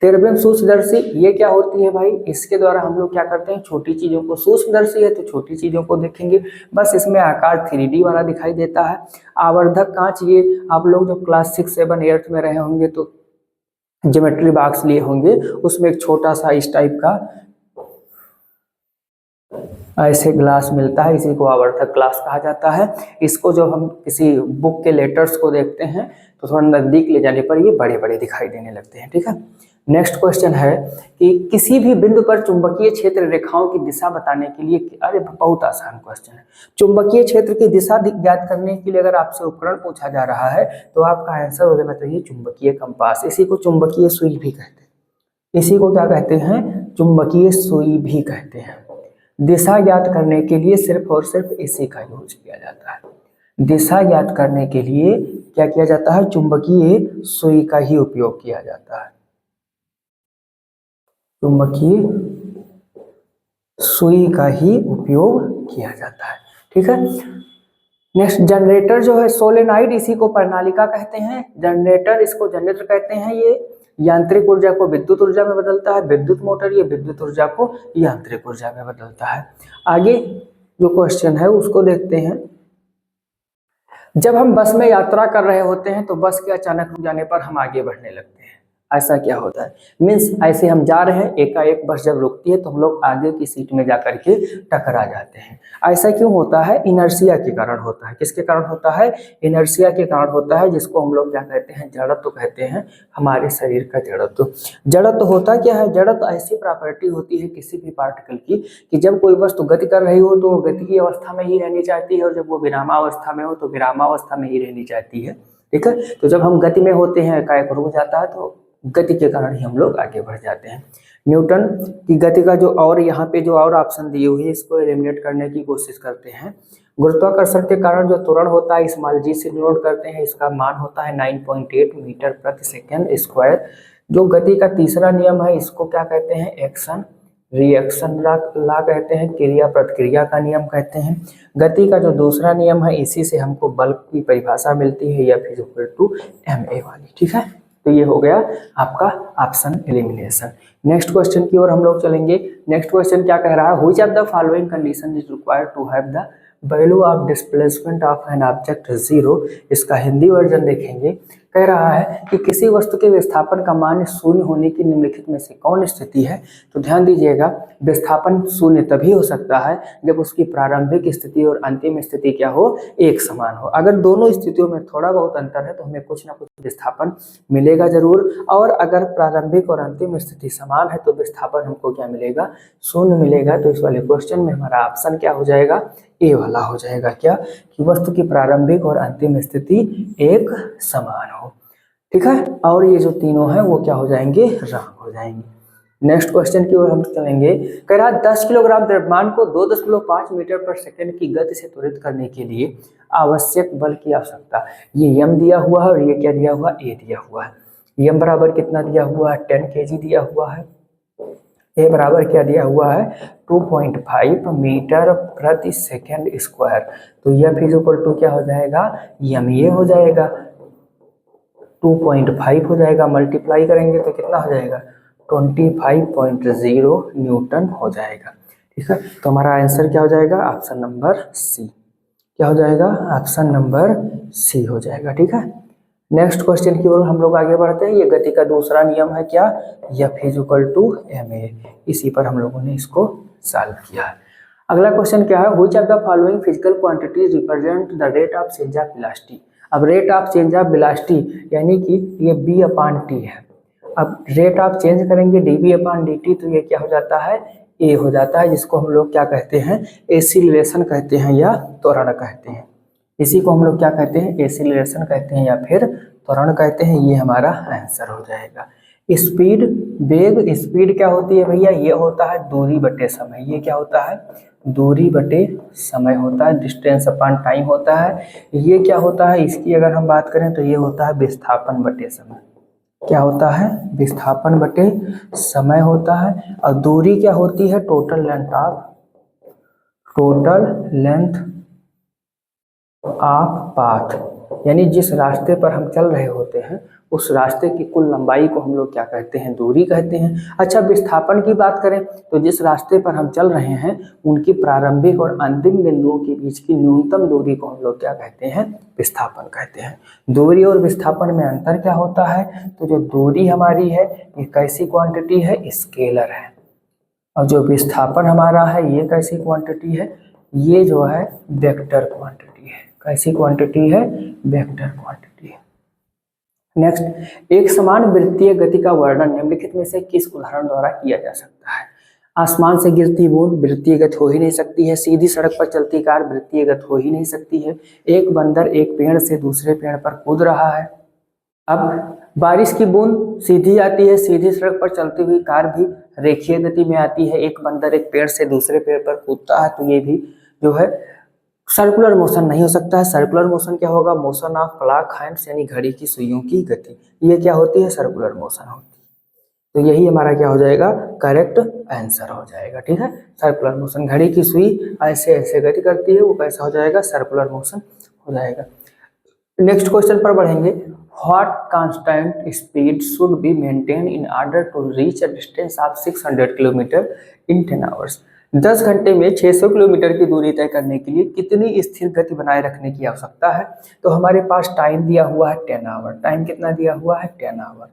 13वें सूक्ष्मदर्शी, ये क्या होती है भाई? इसके द्वारा हम लोग क्या करते हैं? छोटी चीजों को, सूक्ष्मदर्शी है तो छोटी चीजों को देखेंगे। बस इसमें आकार 3D वाला दिखाई देता है। आवर्धक कांच, ये आप लोग जो क्लास 6, 7, 8 में रहे होंगे तो ज्योमेट्री बॉक्स लिए होंगे, उसमें एक छोटा सा इस टाइप का ऐसे ग्लास मिलता है, इसी को आवर्धक ग्लास कहा जाता है। इसको जब हम किसी बुक के लेटर्स को देखते हैं तो थोड़ा नजदीक ले जाने पर ये बड़े बड़े दिखाई देने लगते हैं। ठीक है। नेक्स्ट क्वेश्चन है कि किसी भी बिंदु पर चुंबकीय क्षेत्र रेखाओं की दिशा बताने के लिए, अरे बहुत आसान क्वेश्चन है। चुंबकीय क्षेत्र की दिशा ज्ञात करने के लिए अगर आपसे उपकरण पूछा जा रहा है तो आपका आंसर हो जाना चाहिए चुंबकीय कंपास। इसी को चुंबकीय सुई भी कहते हैं। इसी को क्या कहते हैं? चुंबकीय सुई भी कहते हैं। दिशा ज्ञात करने के लिए सिर्फ और सिर्फ इसी का यूज किया जाता है। दिशा ज्ञात करने के लिए क्या किया जाता है? चुंबकीय सुई का ही उपयोग किया जाता है। चुंबकीय सुई का ही उपयोग किया जाता है। ठीक है। नेक्स्ट, जनरेटर जो है सोलेनाइड, इसी को प्रणालिका कहते हैं। जनरेटर, इसको जनरेटर कहते हैं। ये यांत्रिक ऊर्जा को विद्युत ऊर्जा में बदलता है। विद्युत मोटर ये विद्युत ऊर्जा को यांत्रिक ऊर्जा में बदलता है। आगे जो क्वेश्चन है उसको देखते हैं। जब हम बस में यात्रा कर रहे होते हैं तो बस के अचानक रुक जाने पर हम आगे बढ़ने लगते हैं, ऐसा क्या होता है? मीन्स ऐसे हम जा रहे हैं, एकाएक बस जब रुकती है तो हम लोग आगे की सीट में जाकर के टकरा जाते हैं। ऐसा क्यों होता है? इनर्शिया के कारण होता है। किसके कारण होता है? इनर्शिया के कारण होता है, जिसको हम लोग क्या कहते हैं? जड़त्व कहते हैं। हमारे शरीर का जड़त्व। जड़त्व होता क्या है? जड़त्व ऐसी प्रॉपर्टी होती है किसी भी पार्टिकल की कि जब कोई वस्तु गति कर रही हो तो वो गति की अवस्था में ही रहनी चाहती है, और जब वो विरामावस्था में हो तो विरामावस्था में ही रहनी चाहती है। ठीक है। तो जब हम गति में होते हैं, एकाएक रुक जाता है तो गति के कारण ही हम लोग आगे बढ़ जाते हैं। न्यूटन की गति का जो और यहाँ पे जो और ऑप्शन दिए हुए हैं, इसको एलिमिनेट करने की कोशिश करते हैं। गुरुत्वाकर्षण के कारण जो त्वरण होता है, स्मॉल g से डिनोट करते हैं, इसका मान होता है 9.8 मीटर प्रति सेकेंड स्क्वायर। जो गति का तीसरा नियम है इसको क्या कहते हैं? एक्शन रिएक्शन लॉ कहते हैं। क्रिया प्रतिक्रिया का नियम कहते हैं। गति का जो दूसरा नियम है, इसी से हमको बल की परिभाषा मिलती है, या फिर ma वाली। ठीक है। तो ये हो गया आपका ऑप्शन एलिमिनेशन। नेक्स्ट क्वेश्चन की ओर हम लोग चलेंगे। नेक्स्ट क्वेश्चन क्या कह रहा है? Which of the following condition is required to have the value of displacement of an object 0। इसका हिंदी वर्जन देखेंगे। कह रहा है कि किसी वस्तु के विस्थापन का मान शून्य होने की निम्नलिखित में से कौन स्थिति है? तो ध्यान दीजिएगा, विस्थापन शून्य तभी हो सकता है जब उसकी प्रारंभिक स्थिति और अंतिम स्थिति क्या हो? एक समान हो। अगर दोनों स्थितियों में थोड़ा बहुत अंतर है तो हमें कुछ ना कुछ विस्थापन मिलेगा जरूर, और अगर प्रारंभिक और अंतिम स्थिति समान है तो विस्थापन हमको क्या मिलेगा? शून्य मिलेगा। तो इस वाले क्वेश्चन में हमारा ऑप्शन क्या हो जाएगा? ए वाला हो जाएगा। क्या? कि वस्तु की प्रारंभिक और अंतिम स्थिति एक समान हो। ठीक है। और ये जो तीनों हैं वो क्या हो जाएंगे? रॉन्ग हो जाएंगे। नेक्स्ट क्वेश्चन की ओर हम चलेंगे। कह रहा 10 किलोग्राम द्रव्यमान को 2.5 मीटर पर सेकंड की गति से त्वरित करने के लिए आवश्यक बल की आवश्यकता। ये यम दिया हुआ है और ये क्या दिया हुआ, ए दिया हुआ है। यम बराबर कितना दिया हुआ है, 10 kg दिया हुआ है। ए बराबर क्या दिया हुआ है, 2.5 मीटर प्रति सेकेंड स्क्वायर। तो यह फिर इक्वल टू क्या हो जाएगा, यम ए हो जाएगा, 2.5 हो जाएगा, मल्टीप्लाई करेंगे तो कितना हो जाएगा, 25.0 न्यूटन हो जाएगा। ठीक है, तो हमारा आंसर क्या हो जाएगा, ऑप्शन नंबर सी। क्या हो जाएगा, ऑप्शन नंबर सी हो जाएगा। ठीक है, नेक्स्ट क्वेश्चन की ओर हम लोग आगे बढ़ते हैं। ये गति का दूसरा नियम है क्या, F is equal to M A. इसी पर हम लोगों ने इसको सॉल्व किया है। अगला क्वेश्चन क्या है, which of the following physical quantities represent the rate of change of velocity. अब rate of change of velocity यानी कि ये बी अपॉन टी है। अब रेट ऑफ चेंज करेंगे D B upon D T, तो ये क्या हो जाता है, ए हो जाता है, जिसको हम लोग क्या कहते हैं, एसिलेशन कहते हैं या त्वरण कहते हैं। इसी को हम लोग क्या कहते हैं, एसिलेशन कहते हैं या फिर त्वरण कहते हैं। ये हमारा आंसर हो जाएगा। स्पीड, वेग, स्पीड क्या होती है भैया, ये होता है दूरी बटे समय। ये क्या होता है, दूरी बटे समय होता है, डिस्टेंस अपॉन टाइम होता है। ये क्या होता है, इसकी अगर हम बात करें तो ये होता है विस्थापन बटे समय। क्या होता है, विस्थापन बटे समय होता है। और दूरी क्या होती है, टोटल लेंथ ऑफ पाथ, यानी जिस रास्ते पर हम चल रहे होते हैं उस रास्ते की कुल लंबाई को हम लोग क्या कहते हैं, दूरी कहते हैं। अच्छा, विस्थापन की बात करें तो जिस रास्ते पर हम चल रहे हैं उनकी प्रारंभिक और अंतिम बिंदुओं के बीच की न्यूनतम दूरी को हम लोग क्या कहते हैं, विस्थापन कहते हैं। दूरी और विस्थापन में अंतर क्या होता है, तो जो दूरी हमारी है ये कैसी क्वांटिटी है, स्केलर है, और जो विस्थापन हमारा है ये कैसी क्वांटिटी है, ये जो है वेक्टर क्वांटिटी है। कैसी क्वांटिटी है, वेक्टर क्वांटिटी है। नेक्स्ट, एक समान वृत्तीय गति का वर्णन निम्नलिखित में से किस उदाहरण द्वारा किया जा सकता है। आसमान से गिरती बूंद वृत्तीय गति हो ही नहीं सकती है। सीधी सड़क पर चलती कार वृत्तीय गति हो ही नहीं सकती है। एक बंदर एक पेड़ से दूसरे पेड़ पर कूद रहा है। अब बारिश की बूंद सीधी आती है, सीधी सड़क पर चलती हुई कार भी रेखीय गति में आती है। एक बंदर एक पेड़ से दूसरे पेड़ पर कूदता है, तो ये भी जो है सर्कुलर मोशन नहीं हो सकता है। सर्कुलर मोशन क्या होगा, मोशन ऑफ क्लॉक हैंड्स, यानी घड़ी की सुइयों की गति, ये क्या होती है, सर्कुलर मोशन होती है। तो यही हमारा क्या हो जाएगा, करेक्ट आंसर हो जाएगा। ठीक है, सर्कुलर मोशन, घड़ी की सुई ऐसे ऐसे गति करती है, वो कैसा हो जाएगा, सर्कुलर मोशन हो जाएगा। नेक्स्ट क्वेश्चन पर बढ़ेंगे। What constant speed should be maintain in order to reach a distance of 600 kilometre in 10 hours. 10 घंटे में 600 किलोमीटर की दूरी तय करने के लिए कितनी स्थिर गति बनाए रखने की आवश्यकता है। तो हमारे पास टाइम दिया हुआ है 10 आवर। टाइम कितना दिया हुआ है, 10 आवर,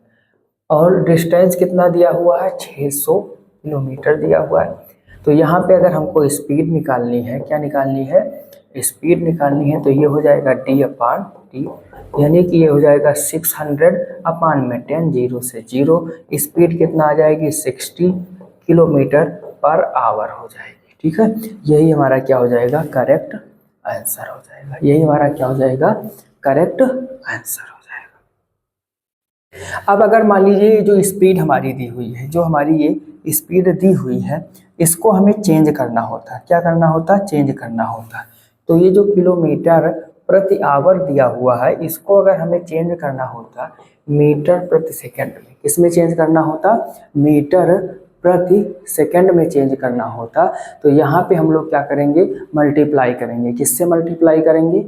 और डिस्टेंस कितना दिया हुआ है, 600 किलोमीटर दिया हुआ है। तो यहाँ पे अगर हमको स्पीड निकालनी है, क्या निकालनी है, स्पीड निकालनी है, तो ये हो जाएगा d अपॉन टी, यानी कि ये हो जाएगा 600 अपॉन में 10, 0 से 0, स्पीड कितना आ जाएगी, 60 किलोमीटर पर आवर हो जाएगी। ठीक है, यही हमारा क्या हो जाएगा, करेक्ट आंसर हो जाएगा। यही हमारा क्या हो जाएगा, करेक्ट आंसर हो जाएगा। अब अगर मान लीजिए जो स्पीड हमारी दी हुई है, जो हमारी ये स्पीड दी हुई है, इसको हमें चेंज करना होता है। क्या करना होता है, चेंज करना होता है। तो ये जो किलोमीटर प्रति आवर दिया हुआ है, इसको अगर हमें चेंज करना होता मीटर प्रति सेकंड में, किसमें चेंज करना होता, मीटर प्रति सेकंड में चेंज करना होता। तो यहाँ पे हम लोग क्या करेंगे, मल्टीप्लाई करेंगे। किससे मल्टीप्लाई करेंगे,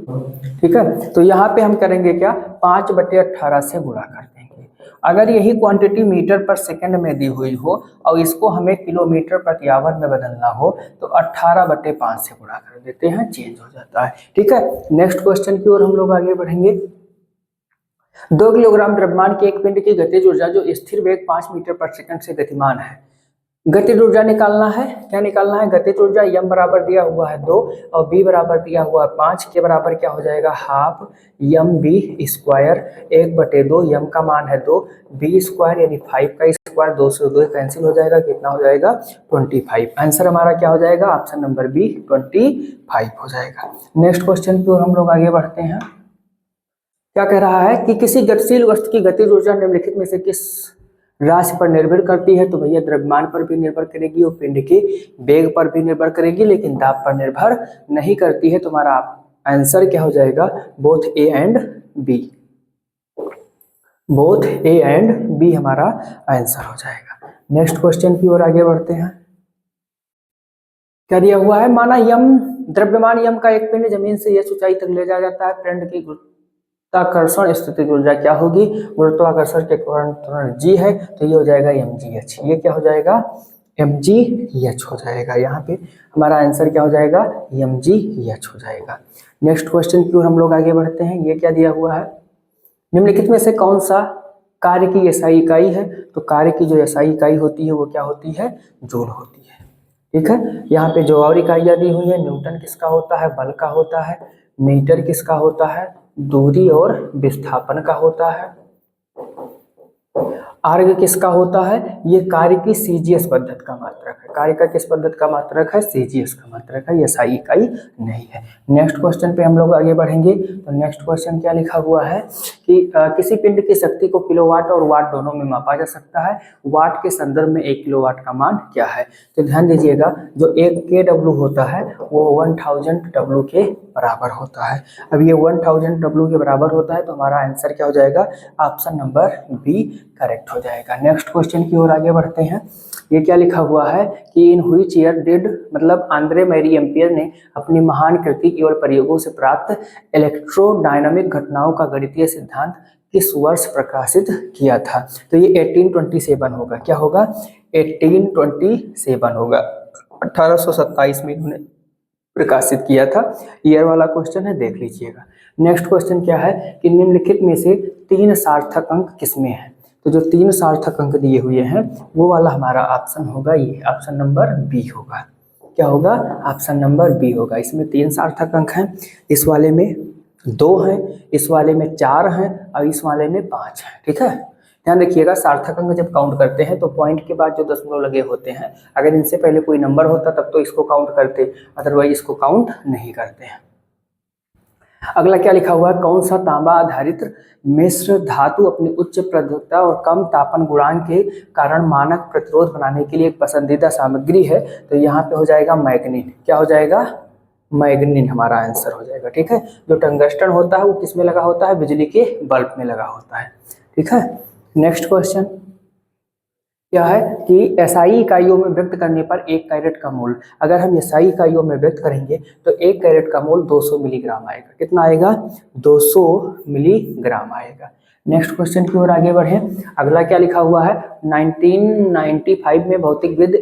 ठीक है, तो यहाँ पे हम करेंगे क्या, 5/18 से गुणा कर देंगे। अगर यही क्वांटिटी मीटर पर सेकंड में दी हुई हो और इसको हमें किलोमीटर प्रति आवर में बदलना हो, तो 18/5 से गुणा कर देते हैं, चेंज हो जाता है। ठीक है, नेक्स्ट क्वेश्चन की ओर हम लोग आगे बढ़ेंगे। 2 किलोग्राम द्रव्यमान के एक पिंड की गतिज ऊर्जा जो स्थिर वेग 5 मीटर पर सेकंड से गतिमान है। गतिज ऊर्जा निकालना है। क्या निकालना है, गतिज ऊर्जा m बराबर दिया हुआ है 2 और b बराबर दिया हुआ है 5 के बराबर क्या हो जाएगा, हाफ mb स्क्वायर 1/2, m का मान है 2, b स्क्वायर यानी 5 का स्क्वायर, 2 से 2 कैंसिल हो जाएगा, कितना हो जाएगा, 25। आंसर हमारा क्या हो जाएगा, ऑप्शन नंबर बी 25 हो जाएगा। नेक्स्ट क्वेश्चन की ओर हम लोग आगे बढ़ते हैं। क्या कह रहा है कि किसी गतिशील वस्तु की गतिज ऊर्जा निम्नलिखित में से किस राशि पर निर्भर करती है तो भैया द्रव्यमान पर भी निर्भर करेगी और पिंड के वेग पर भी निर्भर करेगी, लेकिन दाब पर निर्भर नहीं करती है। तुम्हारा आंसर क्या हो जाएगा? Both A and B. Both A and B हमारा आंसर हो जाएगा। नेक्स्ट क्वेश्चन की ओर आगे बढ़ते हैं। क्या दिया हुआ है? माना यम द्रव्यमान यम का एक पिंड जमीन से यह ऊंचाई तक ले जाया जाता है, पिंड की गुरुत्वाकर्षण स्थिति की ऊर्जा क्या होगी? गुरुत्वाकर्षण के कारण जी है तो ये हो जाएगा mgh। ये क्या हो जाएगा? mgh हो जाएगा। यहाँ पे हमारा आंसर क्या हो जाएगा? mgh हो जाएगा। नेक्स्ट क्वेश्चन की ओर हम लोग आगे बढ़ते हैं। ये क्या दिया हुआ है? निम्नलिखित में से कौन सा कार्य की एसआई इकाई है? तो कार्य की जो एसआई इकाई होती है वो क्या होती है? जूल होती है। ठीक है, यहाँ पे जो और इकाइयाँ दी हुई है, न्यूटन किसका होता है? बल का होता है। मीटर किसका होता है? दूरी और विस्थापन का होता है। आर्ग किसका होता है? ये कार्य की सीजीएस पद्धति का मात्रक है। कार्य का किस पद्धति का मात्रक है? सीजीएस का मात्रक है, ये एसआई इकाई नहीं है। नेक्स्ट क्वेश्चन पे हम लोग आगे बढ़ेंगे। तो नेक्स्ट क्वेश्चन क्या लिखा हुआ है कि किसी पिंड की शक्ति को किलोवाट और वाट दोनों में मापा जा सकता है। वाट के संदर्भ में 1 किलोवाट का मान क्या है? तो ध्यान दीजिएगा, जो एक kW होता है वो 1000 W के बराबर होता है। अब ये 1000 W के बराबर होता है तो हमारा आंसर क्या हो जाएगा? ऑप्शन नंबर बी करेक्ट हो जाएगा। नेक्स्ट क्वेश्चन की ओर आगे बढ़ते हैं। ये क्या लिखा हुआ है कि इन व्हिच ईयर डिड मतलब आंद्रे मैरी एम्पियर ने अपनी महान कृति केवल प्रयोगों से प्राप्त इलेक्ट्रोडायनामिक घटनाओं का गणितीय सिद्धांत किस वर्ष प्रकाशित किया था? तो ये 1827 होगा। क्या होगा? 1827 होगा। 1827 में इन्होंने प्रकाशित किया था। ईयर वाला क्वेश्चन है, देख लीजिएगा। नेक्स्ट क्वेश्चन क्या है कि निम्नलिखित में से 3 सार्थक अंक किसमें है? तो जो 3 सार्थक अंक दिए हुए हैं वो वाला हमारा ऑप्शन होगा, ये ऑप्शन नंबर बी होगा। क्या होगा? ऑप्शन नंबर बी होगा। इसमें 3 सार्थक अंक हैं, इस वाले में 2 हैं, इस वाले में 4 हैं और इस वाले में 5 हैं। ठीक है, ध्यान रखिएगा, सार्थक अंक जब काउंट करते हैं तो पॉइंट के बाद जो दशमलव लगे होते हैं, अगर इनसे पहले कोई नंबर होता तब तो इसको काउंट करते, अदरवाइज इसको काउंट नहीं करते हैं। अगला क्या लिखा हुआ है? कौन सा तांबा आधारित मिश्र धातु अपनी उच्च प्रौद्योगिकता और कम तापन गुणांक के कारण मानक प्रतिरोध बनाने के लिए एक पसंदीदा सामग्री है? तो यहाँ पे हो जाएगा मैग्नीन। क्या हो जाएगा? मैग्नीन हमारा आंसर हो जाएगा। ठीक है, जो टंगस्टन होता है वो किस में लगा होता है? बिजली के बल्ब में लगा होता है। ठीक है, नेक्स्ट क्वेश्चन क्या है कि एसआई इकाइयों में व्यक्त करने पर 1 कैरेट का मोल, अगर हम एसआई इकाइयों में व्यक्त करेंगे तो 1 कैरेट का मोल 200 मिलीग्राम आएगा। कितना आएगा? 200 मिलीग्राम आएगा। नेक्स्ट क्वेश्चन की ओर आगे बढ़े। अगला क्या लिखा हुआ है? 1995 में भौतिकविद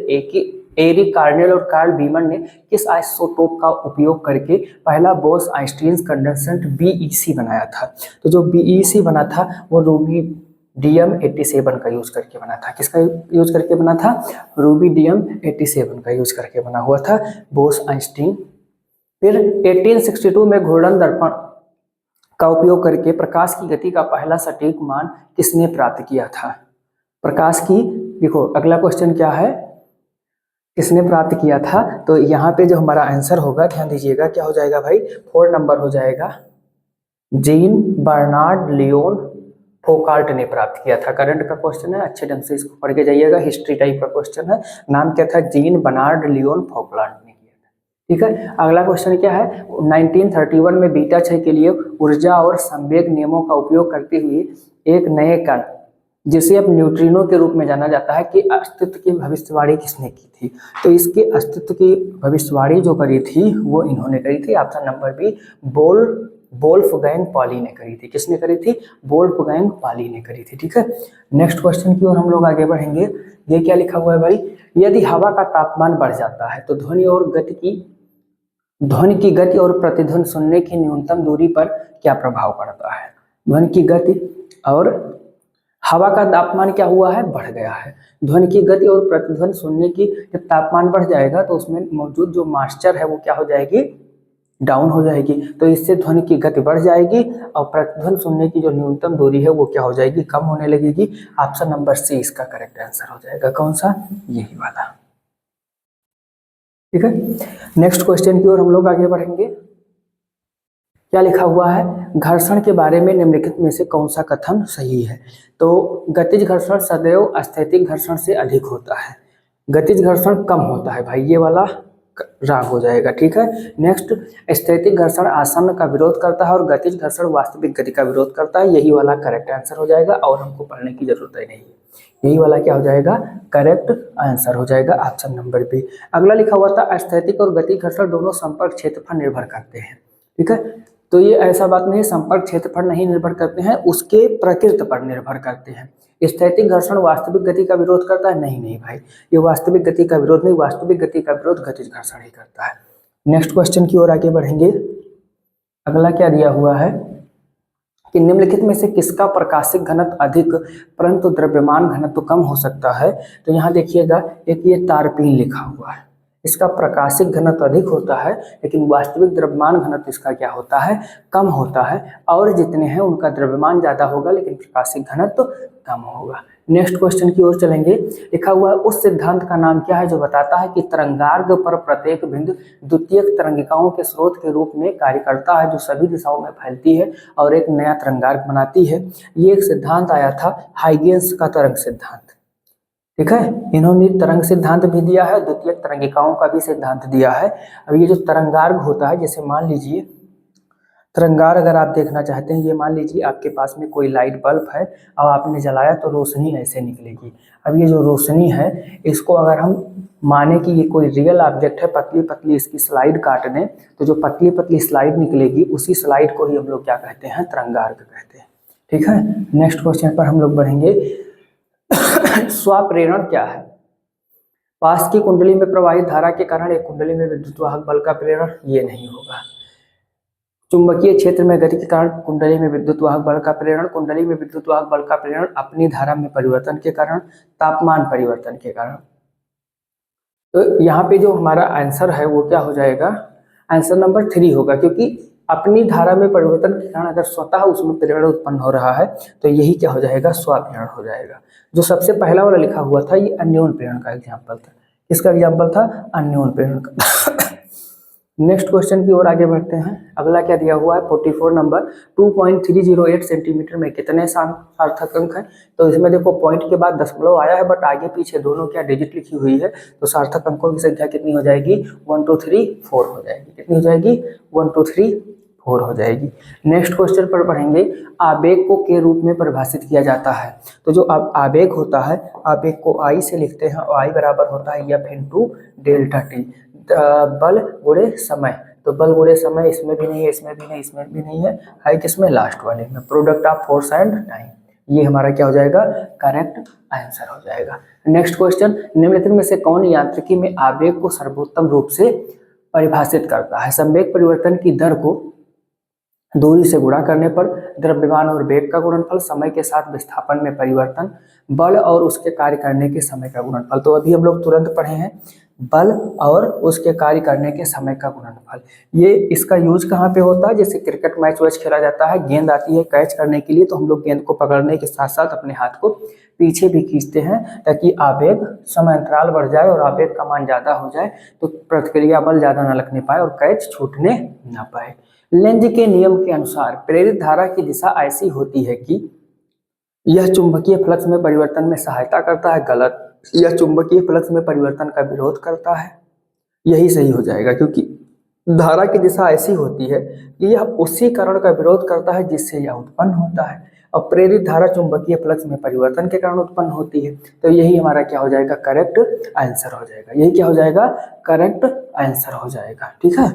एरिक कार्नेल और कार्ल बीमन ने किस आइसोटोप का उपयोग करके पहला बोस आइंस्टीन कंडेंसेट BeC बनाया था? तो जो BeC बना था वो रूबिडियम 87 का यूज करके बना था। किसका यूज करके बना था? रूबिडियम 87 का यूज करके बना हुआ था बोस आइंस्टीन। फिर 1862 में घूर्णन दर्पण का उपयोग करके प्रकाश की गति का पहला सटीक मान किसने प्राप्त किया था? प्रकाश की, देखो अगला क्वेश्चन क्या है, किसने प्राप्त किया था? तो यहाँ पे जो हमारा आंसर होगा, ध्यान दीजिएगा, क्या हो जाएगा भाई? 4 नंबर हो जाएगा। जीन बर्नार्ड लियोन फोकाल्ट ने प्राप्त किया था। करंट का क्वेश्चन है, अच्छे ढंग से इसको पढ़ के जाइएगा, हिस्ट्री टाइप का क्वेश्चन है। नाम क्या था? जीन बर्नार्ड लियोन फोकाल्ट ने किया था। ठीक है, अगला क्वेश्चन क्या है? 1931 में बीटा क्षय के लिए ऊर्जा और संवेग नियमों का उपयोग करते हुए एक नए कण जिसे अब न्यूट्रिनो के रूप में जाना जाता है कि अस्तित्व की भविष्यवाणी किसने की थी? तो इसके अस्तित्व की भविष्यवाणी जो करी थी वो इन्होंने करी थी, option number B, Wolfgang Pauli ने करी थी। किसने करी थी? वोल्फगैंग पॉली ने करी थी। ठीक है, नेक्स्ट क्वेश्चन की ओर हम लोग आगे बढ़ेंगे। ये क्या लिखा हुआ है भाई? यदि हवा का तापमान बढ़ जाता है तो ध्वनि की गति और प्रतिध्वनि सुनने की न्यूनतम दूरी पर क्या प्रभाव पड़ता है? ध्वनि की गति और हवा का तापमान क्या हुआ है? बढ़ गया है। ध्वनि की गति और प्रतिध्वनि सुनने की, जब तापमान बढ़ जाएगा तो उसमें मौजूद जो मॉइस्चर है वो क्या हो जाएगी? डाउन हो जाएगी। तो इससे ध्वनि की गति बढ़ जाएगी और प्रतिध्वनि सुनने की जो न्यूनतम दूरी है वो क्या हो जाएगी? कम होने लगेगी। ऑप्शन नंबर सी इसका करेक्ट आंसर हो जाएगा। कौन सा? यही वाला। ठीक है, नेक्स्ट क्वेश्चन की ओर हम लोग आगे बढ़ेंगे। क्या लिखा हुआ है, घर्षण के बारे में निम्नलिखित में से कौन सा कथन सही है। तो गतिज घर्षण सदैव स्थैतिक घर्षण से अधिक होता है, गतिज घर्षण कम होता है भाई, ये वाला राग हो जाएगा। ठीक है, नेक्स्ट, स्थैतिक घर्षण आसन्न का विरोध करता है और गतिज घर्षण वास्तविक गति का विरोध करता है, यही वाला करेक्ट आंसर हो जाएगा और हमको पढ़ने की जरूरत ही नहीं है, यही वाला क्या हो जाएगा, करेक्ट आंसर हो जाएगा ऑप्शन नंबर बी। अगला लिखा हुआ था स्थैतिक और गति घर्षण दोनों संपर्क क्षेत्र पर निर्भर करते हैं। ठीक है, तो ये ऐसा बात नहीं, संपर्क क्षेत्र पर नहीं निर्भर करते हैं, उसके प्रकृति पर निर्भर करते हैं। स्थैतिक घर्षण वास्तविक गति का विरोध करता है, नहीं भाई, ये वास्तविक गति का विरोध नहीं, वास्तविक गति का विरोध गतिज घर्षण ही करता है। नेक्स्ट क्वेश्चन की ओर आगे बढ़ेंगे। अगला क्या दिया हुआ है कि निम्नलिखित में से किसका प्रकाशिक घनत्व अधिक परंतु द्रव्यमान घनत्व कम हो सकता है। तो यहाँ देखिएगा, एक ये तारपीन लिखा हुआ है, इसका प्रकाशिक घनत्व अधिक होता है लेकिन वास्तविक द्रव्यमान घनत्व इसका क्या होता है, कम होता है, और जितने हैं उनका द्रव्यमान ज्यादा होगा लेकिन प्रकाशिक घनत्व कम होगा। नेक्स्ट क्वेश्चन की ओर चलेंगे। लिखा हुआ है उस सिद्धांत का नाम क्या है जो बताता है कि तरंगार्ग पर प्रत्येक बिंदु द्वितीयक तरंगिकाओं के स्रोत के रूप में कार्य करता है जो सभी दिशाओं में फैलती है और एक नया तरंगार्ग बनाती है। ये एक सिद्धांत आया था हाइगेंस का तरंग सिद्धांत। ठीक है, इन्होंने तरंग सिद्धांत भी दिया है, द्वितीयक तरंगिकाओं का भी सिद्धांत दिया है। अब ये जो तरंगार्ग होता है, जैसे मान लीजिए तरंगार अगर आप देखना चाहते हैं, ये मान लीजिए आपके पास में कोई लाइट बल्ब है और आपने जलाया तो रोशनी ऐसे निकलेगी। अब ये जो रोशनी है इसको अगर हम माने कि ये कोई रियल ऑब्जेक्ट है, पतली पतली इसकी स्लाइड काट दें तो जो पतली पतली स्लाइड निकलेगी उसी स्लाइड को ही हम लोग क्या कहते हैं, तरंगार्ग कहते हैं। ठीक है, नेक्स्ट क्वेश्चन पर हम लोग बढ़ेंगे। स्वप्रेरण क्या है। पास की कुंडली में प्रवाहित धारा के कारण एक कुंडली में विद्युत वाहक बल का प्रेरण, ये नहीं होगा। चुंबकीय क्षेत्र में गति के कारण कुंडली में विद्युत वाहक बल का प्रेरण, कुंडली में विद्युत वाहक बल का प्रेरण अपनी धारा में परिवर्तन के कारण, तापमान परिवर्तन के कारण। तो यहाँ पे जो हमारा आंसर है वो क्या हो जाएगा, आंसर नंबर 3 होगा, क्योंकि अपनी धारा में परिवर्तन के कारण अगर स्वतः उसमें प्रेरण उत्पन्न हो रहा है तो यही क्या हो जाएगा, स्वप्रेरण हो जाएगा। जो सबसे पहला वाला लिखा हुआ था ये अन्योन प्रेरण का एग्जाम्पल था। किसका एग्जाम्पल था, अन्योन प्रेरण का। नेक्स्ट क्वेश्चन की ओर आगे बढ़ते हैं। अगला क्या दिया हुआ है, 44 नंबर, 2.308 सेंटीमीटर में कितने सार्थक अंक हैं। तो इसमें देखो पॉइंट के बाद दशमलव आया है बट आगे पीछे दोनों क्या डिजिट लिखी हुई है, तो सार्थक अंकों की संख्या कितनी हो जाएगी, 1 2 3 4 हो जाएगी। कितनी हो जाएगी, 1 2 3 4 हो जाएगी। नेक्स्ट क्वेश्चन पर पढ़ेंगे। आवेग को के रूप में परिभाषित किया जाता है। तो जो आवेग होता है, आवेग को आई से लिखते हैं और आई बराबर होता है एफ इनटू डेल्टा टी। बल गुणे समय, तो बल गुणे समय इसमें भी नहीं है, इसमें भी नहीं, इसमें भी नहीं है किसमें, लास्ट वाले में, product of force and time. ये हमारा क्या हो जाएगा, करेक्ट आंसर हो जाएगा। नेक्स्ट क्वेश्चन, निम्नलिखित में से कौन यांत्रिकी में आवेग को सर्वोत्तम रूप से परिभाषित करता है। संवेग परिवर्तन की दर को दूरी से गुणा करने पर द्रव्यमान और वेग का गुणनफल, समय के साथ विस्थापन में परिवर्तन, बल और उसके कार्य करने के समय का गुणनफल। तो अभी हम लोग तुरंत पढ़े हैं, बल और उसके कार्य करने के समय का गुणनफल। ये इसका यूज कहाँ पे होता है, जैसे क्रिकेट मैच वैच खेला जाता है, गेंद आती है कैच करने के लिए, तो हम लोग गेंद को पकड़ने के साथ साथ अपने हाथ को पीछे भी खींचते हैं ताकि आवेग समय अंतराल बढ़ जाए और आवेग का मान ज्यादा हो जाए तो प्रतिक्रिया बल ज्यादा न लगने पाए और कैच छूटने न पाए। लेंज के नियम के अनुसार प्रेरित धारा की दिशा ऐसी होती है कि यह चुंबकीय फ्लक्स में परिवर्तन में सहायता करता है, गलत। यह चुंबकीय फ्लक्स में परिवर्तन का विरोध करता है, यही सही हो जाएगा, क्योंकि धारा की दिशा ऐसी होती है कि यह उसी कारण का विरोध करता है जिससे यह उत्पन्न होता है, और प्रेरित धारा चुंबकीय फ्लक्स में परिवर्तन के कारण उत्पन्न होती है। तो यही हमारा क्या हो जाएगा, करेक्ट आंसर हो जाएगा। यही क्या हो जाएगा, करेक्ट आंसर हो जाएगा। ठीक है,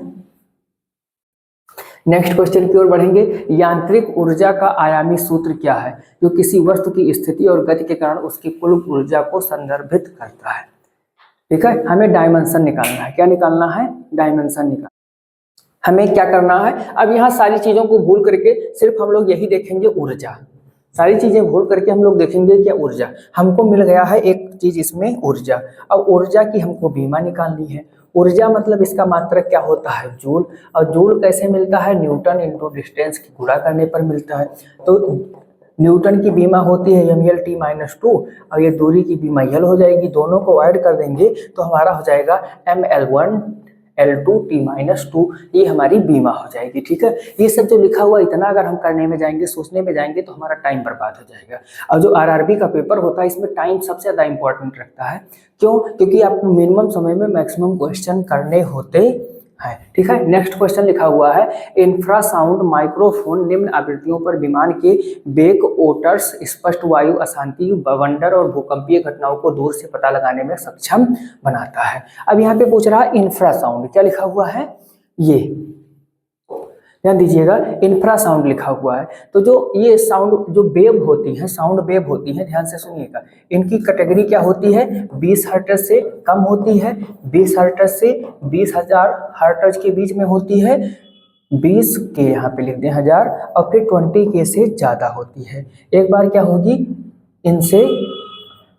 नेक्स्ट क्वेश्चन की ओर बढ़ेंगे। यांत्रिक ऊर्जा का आयामी सूत्र क्या है जो किसी वस्तु की स्थिति और गति के कारण उसकी कुल ऊर्जा को संदर्भित करता है। ठीक है, हमें डायमेंशन निकालना है। क्या निकालना है, डायमेंशन निकालना। हमें क्या करना है, अब यहाँ सारी चीजों को भूल करके सिर्फ हम लोग यही देखेंगे ऊर्जा, सारी चीजें भूल करके हम लोग देखेंगे क्या, ऊर्जा। हमको मिल गया है एक चीज इसमें, ऊर्जा। अब ऊर्जा की हमको बीमा निकालनी है। ऊर्जा मतलब इसका मात्रक क्या होता है, जूल, और जूल कैसे मिलता है, न्यूटन इंटू डिस्टेंस की गुणा करने पर मिलता है। तो न्यूटन की बीमा होती है mlt-2 और ये दूरी की बीमा यल हो जाएगी, दोनों को ऐड कर देंगे तो हमारा हो जाएगा ml1 L2T-2 ये हमारी बीमा हो जाएगी। ठीक है, ये सब जो लिखा हुआ इतना अगर हम करने में जाएंगे, सोचने में जाएंगे तो हमारा टाइम बर्बाद हो जाएगा। और जो आरआरबी का पेपर होता है इसमें टाइम सबसे ज़्यादा इंपॉर्टेंट रखता है। क्यों? क्योंकि आपको मिनिमम समय में मैक्सिमम क्वेश्चन करने होते है। ठीक है, नेक्स्ट क्वेश्चन लिखा हुआ है इंफ्रासाउंड माइक्रोफोन निम्न आवृत्तियों पर विमान के बेक ओटर्स, स्पष्ट वायु अशांति, बवंडर और भूकंपीय घटनाओं को दूर से पता लगाने में सक्षम बनाता है। अब यहाँ पे पूछ रहा है इंफ्रासाउंड, क्या लिखा हुआ है? ये ध्यान दीजिएगा, इंफ्रासाउंड लिखा हुआ है। तो जो ये साउंड जो वेव होती है, साउंड वेव होती है, ध्यान से सुनिएगा, इनकी कैटेगरी क्या होती है? 20 हर्ट्ज से कम होती है, 20 हर्ट्ज से 20,000 हर्ट्ज के बीच में होती है, 20 के यहाँ पे लिख दें 1000, और फिर 20 के से ज़्यादा होती है। एक बार क्या होगी? इनसे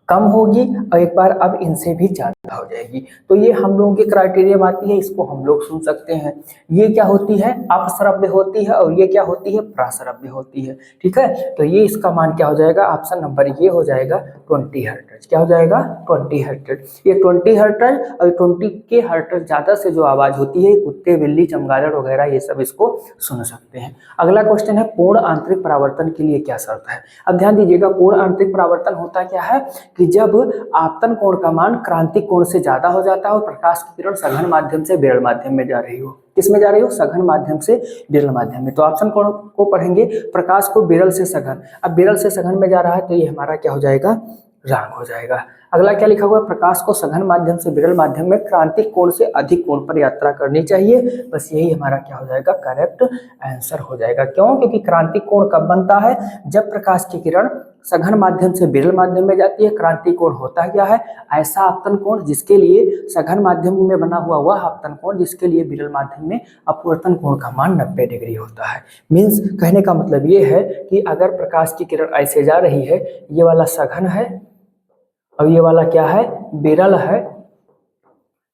कम होगी और एक बार अब इनसे भी ज़्यादा हो जाएगी। तो ये हम लोगों के क्राइटेरिया में आती है, इसको हम लोग सुन सकते हैं। ये क्या होती है? अपश्रव्य होती है, और ये क्या होती है? प्राश्रव्य होती है। ठीक है, तो ये इसका मान क्या हो जाएगा? ऑप्शन नंबर ये हो जाएगा 20 हर्ट्ज। क्या हो जाएगा? 20 हर्ट्ज। ये 20 हर्ट्ज और 20 के हर्ट्ज ज़्यादा से जो आवाज़ होती है, कुत्ते, बिल्ली, चमगादड़ वगैरह ये सब इसको सुन सकते हैं। अगला क्वेश्चन है पूर्ण आंतरिक परावर्तन के लिए क्या शर्त है? अब ध्यान दीजिएगा, पूर्ण आंतरिक परावर्तन होता क्या है कि जब आपतन कोण का मान क्रांतिक कोण से ज्यादा हो जाता है और प्रकाश की किरण सघन माध्यम से विरल माध्यम में जा रही हो। किस में जा रही हो? सघन माध्यम से विरल माध्यम में। तो ऑप्शन कोण को पढ़ेंगे, प्रकाश को विरल से सघन। अब विरल से सघन में जा रहा है तो ये हमारा क्या हो जाएगा? राग हो जाएगा। अगला क्या लिखा हुआ है? प्रकाश को सघन माध्यम से विरल माध्यम में क्रांतिक कोण से अधिक कोण पर यात्रा करनी चाहिए। बस यही हमारा क्या हो जाएगा? करेक्ट आंसर हो जाएगा। क्यों? क्योंकि क्रांतिक कोण कब बनता है? जब प्रकाश की किरण सघन माध्यम से विरल माध्यम में जाती है। क्रांतिक कोण होता क्या है? ऐसा आपतन कोण जिसके लिए सघन माध्यम में बना हुआ वह आपतन कोण जिसके लिए विरल माध्यम में अपवर्तन कोण का मान 90 डिग्री होता है। मीन्स कहने का मतलब ये है कि अगर प्रकाश की किरण ऐसे जा रही है, ये वाला सघन है और ये वाला क्या है? विरल है,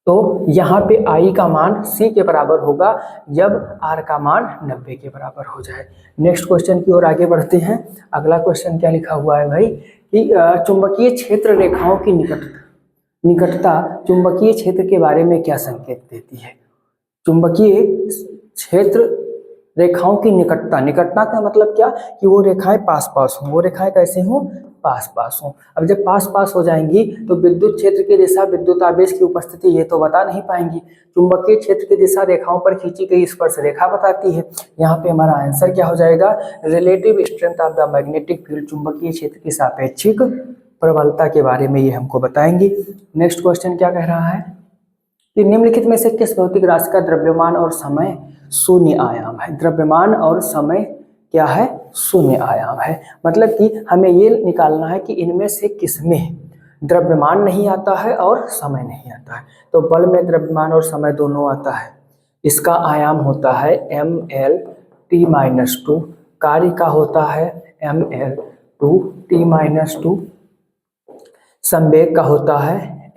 तो यहाँ पे I का मान C के बराबर होगा जब R का मान 90 के बराबर हो जाए। नेक्स्ट क्वेश्चन की ओर आगे बढ़ते हैं। अगला क्वेश्चन क्या लिखा हुआ है भाई कि चुंबकीय क्षेत्र रेखाओं की निकटता चुंबकीय क्षेत्र के बारे में क्या संकेत देती है? चुंबकीय क्षेत्र रेखाओं की निकटता का मतलब क्या? कि वो रेखाएं पास पास हों। वो रेखाएं कैसे हों? पास पास हों। अब जब पास पास हो जाएंगी तो विद्युत क्षेत्र की दिशा, विद्युत आवेश की उपस्थिति ये तो बता नहीं पाएंगी। चुंबकीय क्षेत्र की दिशा रेखाओं पर खींची गई स्पर्श रेखा बताती है। यहाँ पे हमारा आंसर क्या हो जाएगा? Relative strength of the magnetic field, चुंबकीय क्षेत्र की सापेक्षिक प्रबलता के बारे में ये हमको बताएंगी। नेक्स्ट क्वेश्चन क्या कह रहा है कि निम्नलिखित में से किस भौतिक राशि का द्रव्यमान और समय शून्य आयाम है? द्रव्यमान और समय क्या है? शून्य आयाम है। मतलब कि हमें ये निकालना है कि इनमें से किसमें द्रव्यमान नहीं आता है और समय नहीं आता है। तो बल में द्रव्यमान और समय दोनों आता है। इसका आयाम होता है mL/T-2, कार्य का होता है mL/T-2, संवेग का होता है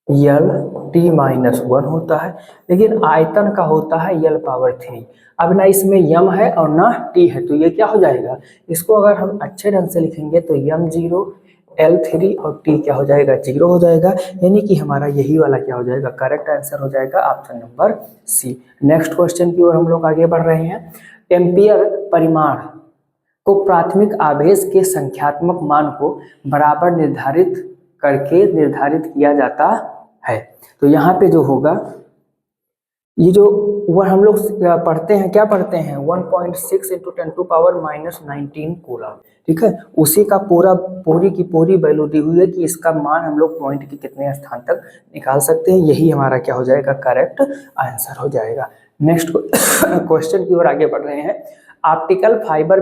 mL/T-1 होता है, लेकिन आयतन का होता है L/3। अब ना इसमें यम है और ना टी है, तो ये क्या हो जाएगा? इसको अगर हम अच्छे ढंग से लिखेंगे तो m0 L3 और t क्या हो जाएगा? 0 हो जाएगा। यानी कि हमारा यही वाला क्या हो जाएगा? करेक्ट आंसर हो जाएगा option number C. Next question की ओर हम लोग आगे बढ़ रहे हैं। एम्पियर परिमाण को प्राथमिक आवेश के संख्यात्मक मान को बराबर निर्धारित करके निर्धारित किया जाता है। तो यहाँ पे जो होगा, ये जो वह हम लोग पढ़ते हैं, क्या पढ़ते हैं? 1.6 × 10⁻⁻19 कूलम। ठीक है, उसी का पूरी की पूरी वैल्यू दी हुई है कि इसका मान हम लोग पॉइंट के कितने स्थान तक निकाल सकते हैं। यही हमारा क्या हो जाएगा? करेक्ट आंसर हो जाएगा। नेक्स्ट क्वेश्चन की ओर आगे बढ़ रहे हैं। ऑप्टिकल फाइबर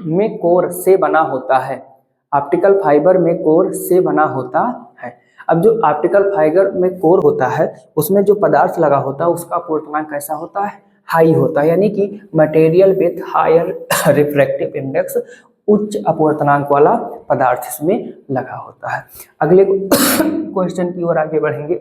में कोर से बना होता है। ऑप्टिकल फाइबर में कोर से बना होता है। अब जो ऑप्टिकल फाइबर में कोर होता है उसमें जो पदार्थ लगा होता है उसका अपवर्तनांक कैसा होता है? हाई होता है। यानी कि material with higher refractive index, उच्च अपवर्तनांक वाला पदार्थ इसमें लगा होता है। अगले क्वेश्चन की ओर आगे बढ़ेंगे,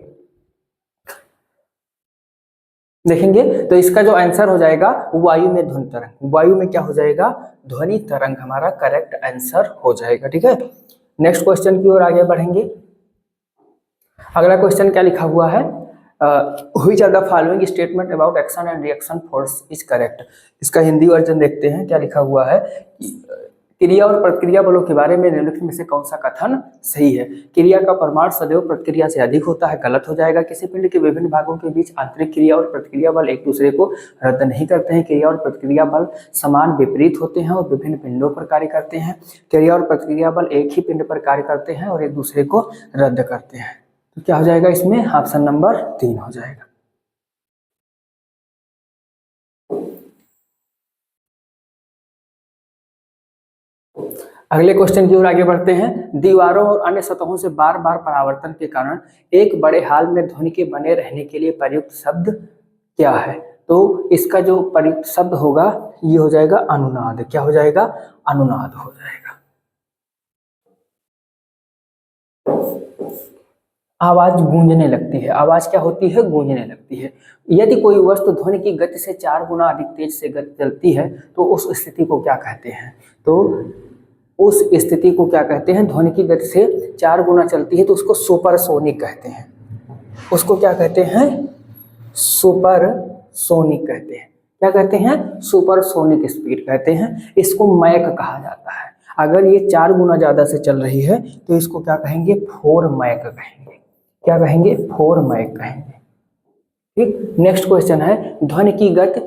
देखेंगे तो इसका जो आंसर हो जाएगा वायु में ध्वनि तरंग। वायु में क्या हो जाएगा? ध्वनि तरंग हमारा करेक्ट आंसर हो जाएगा। ठीक है, नेक्स्ट क्वेश्चन की ओर आगे बढ़ेंगे। अगला क्वेश्चन क्या लिखा हुआ है, which are the following statement about action and reaction force is correct. इसका हिंदी वर्जन देखते हैं क्या लिखा हुआ है। क्रिया और प्रतिक्रिया बलों के बारे में निम्नलिखित में से कौन सा कथन सही है। क्रिया का परिमाण सदैव प्रतिक्रिया से अधिक होता है, गलत हो जाएगा। किसी पिंड के विभिन्न भागों के बीच आंतरिक क्रिया और प्रतिक्रिया बल एक दूसरे को रद्द नहीं करते हैं। क्रिया और प्रतिक्रिया बल समान विपरीत होते हैं और विभिन्न पिंडों पर कार्य करते हैं। क्रिया और प्रतिक्रिया बल एक ही पिंड पर कार्य करते हैं और एक दूसरे को रद्द करते हैं। तो क्या हो जाएगा इसमें, ऑप्शन नंबर 3 हो जाएगा। अगले क्वेश्चन की ओर आगे बढ़ते हैं। दीवारों और अन्य सतहों से बार बार परावर्तन के कारण एक बड़े हॉल में ध्वनि के बने रहने के लिए प्रयुक्त शब्द क्या है। तो इसका जो प्रयुक्त शब्द होगा ये हो जाएगा अनुनाद। क्या हो जाएगा, अनुनाद हो जाएगा। आवाज गूंजने लगती है, आवाज क्या होती है, गूंजने लगती है। यदि कोई वस्तु ध्वनि की गति से 4 गुना अधिक तेज से गति चलती है तो उस स्थिति को क्या कहते हैं। तो उस स्थिति को क्या कहते हैं, ध्वनि की गति से 4 गुना चलती है तो उसको सुपरसोनिक कहते हैं। उसको क्या कहते हैं, सुपरसोनिक कहते हैं। क्या कहते हैं, सुपरसोनिक स्पीड कहते हैं। इसको मैक कहा जाता है। अगर ये 4 गुना ज्यादा से चल रही है तो इसको क्या कहेंगे, 4 मैक कहेंगे। क्या कहेंगे, 4 मैक कहेंगे। ठीक, नेक्स्ट क्वेश्चन है, ध्वनि की गति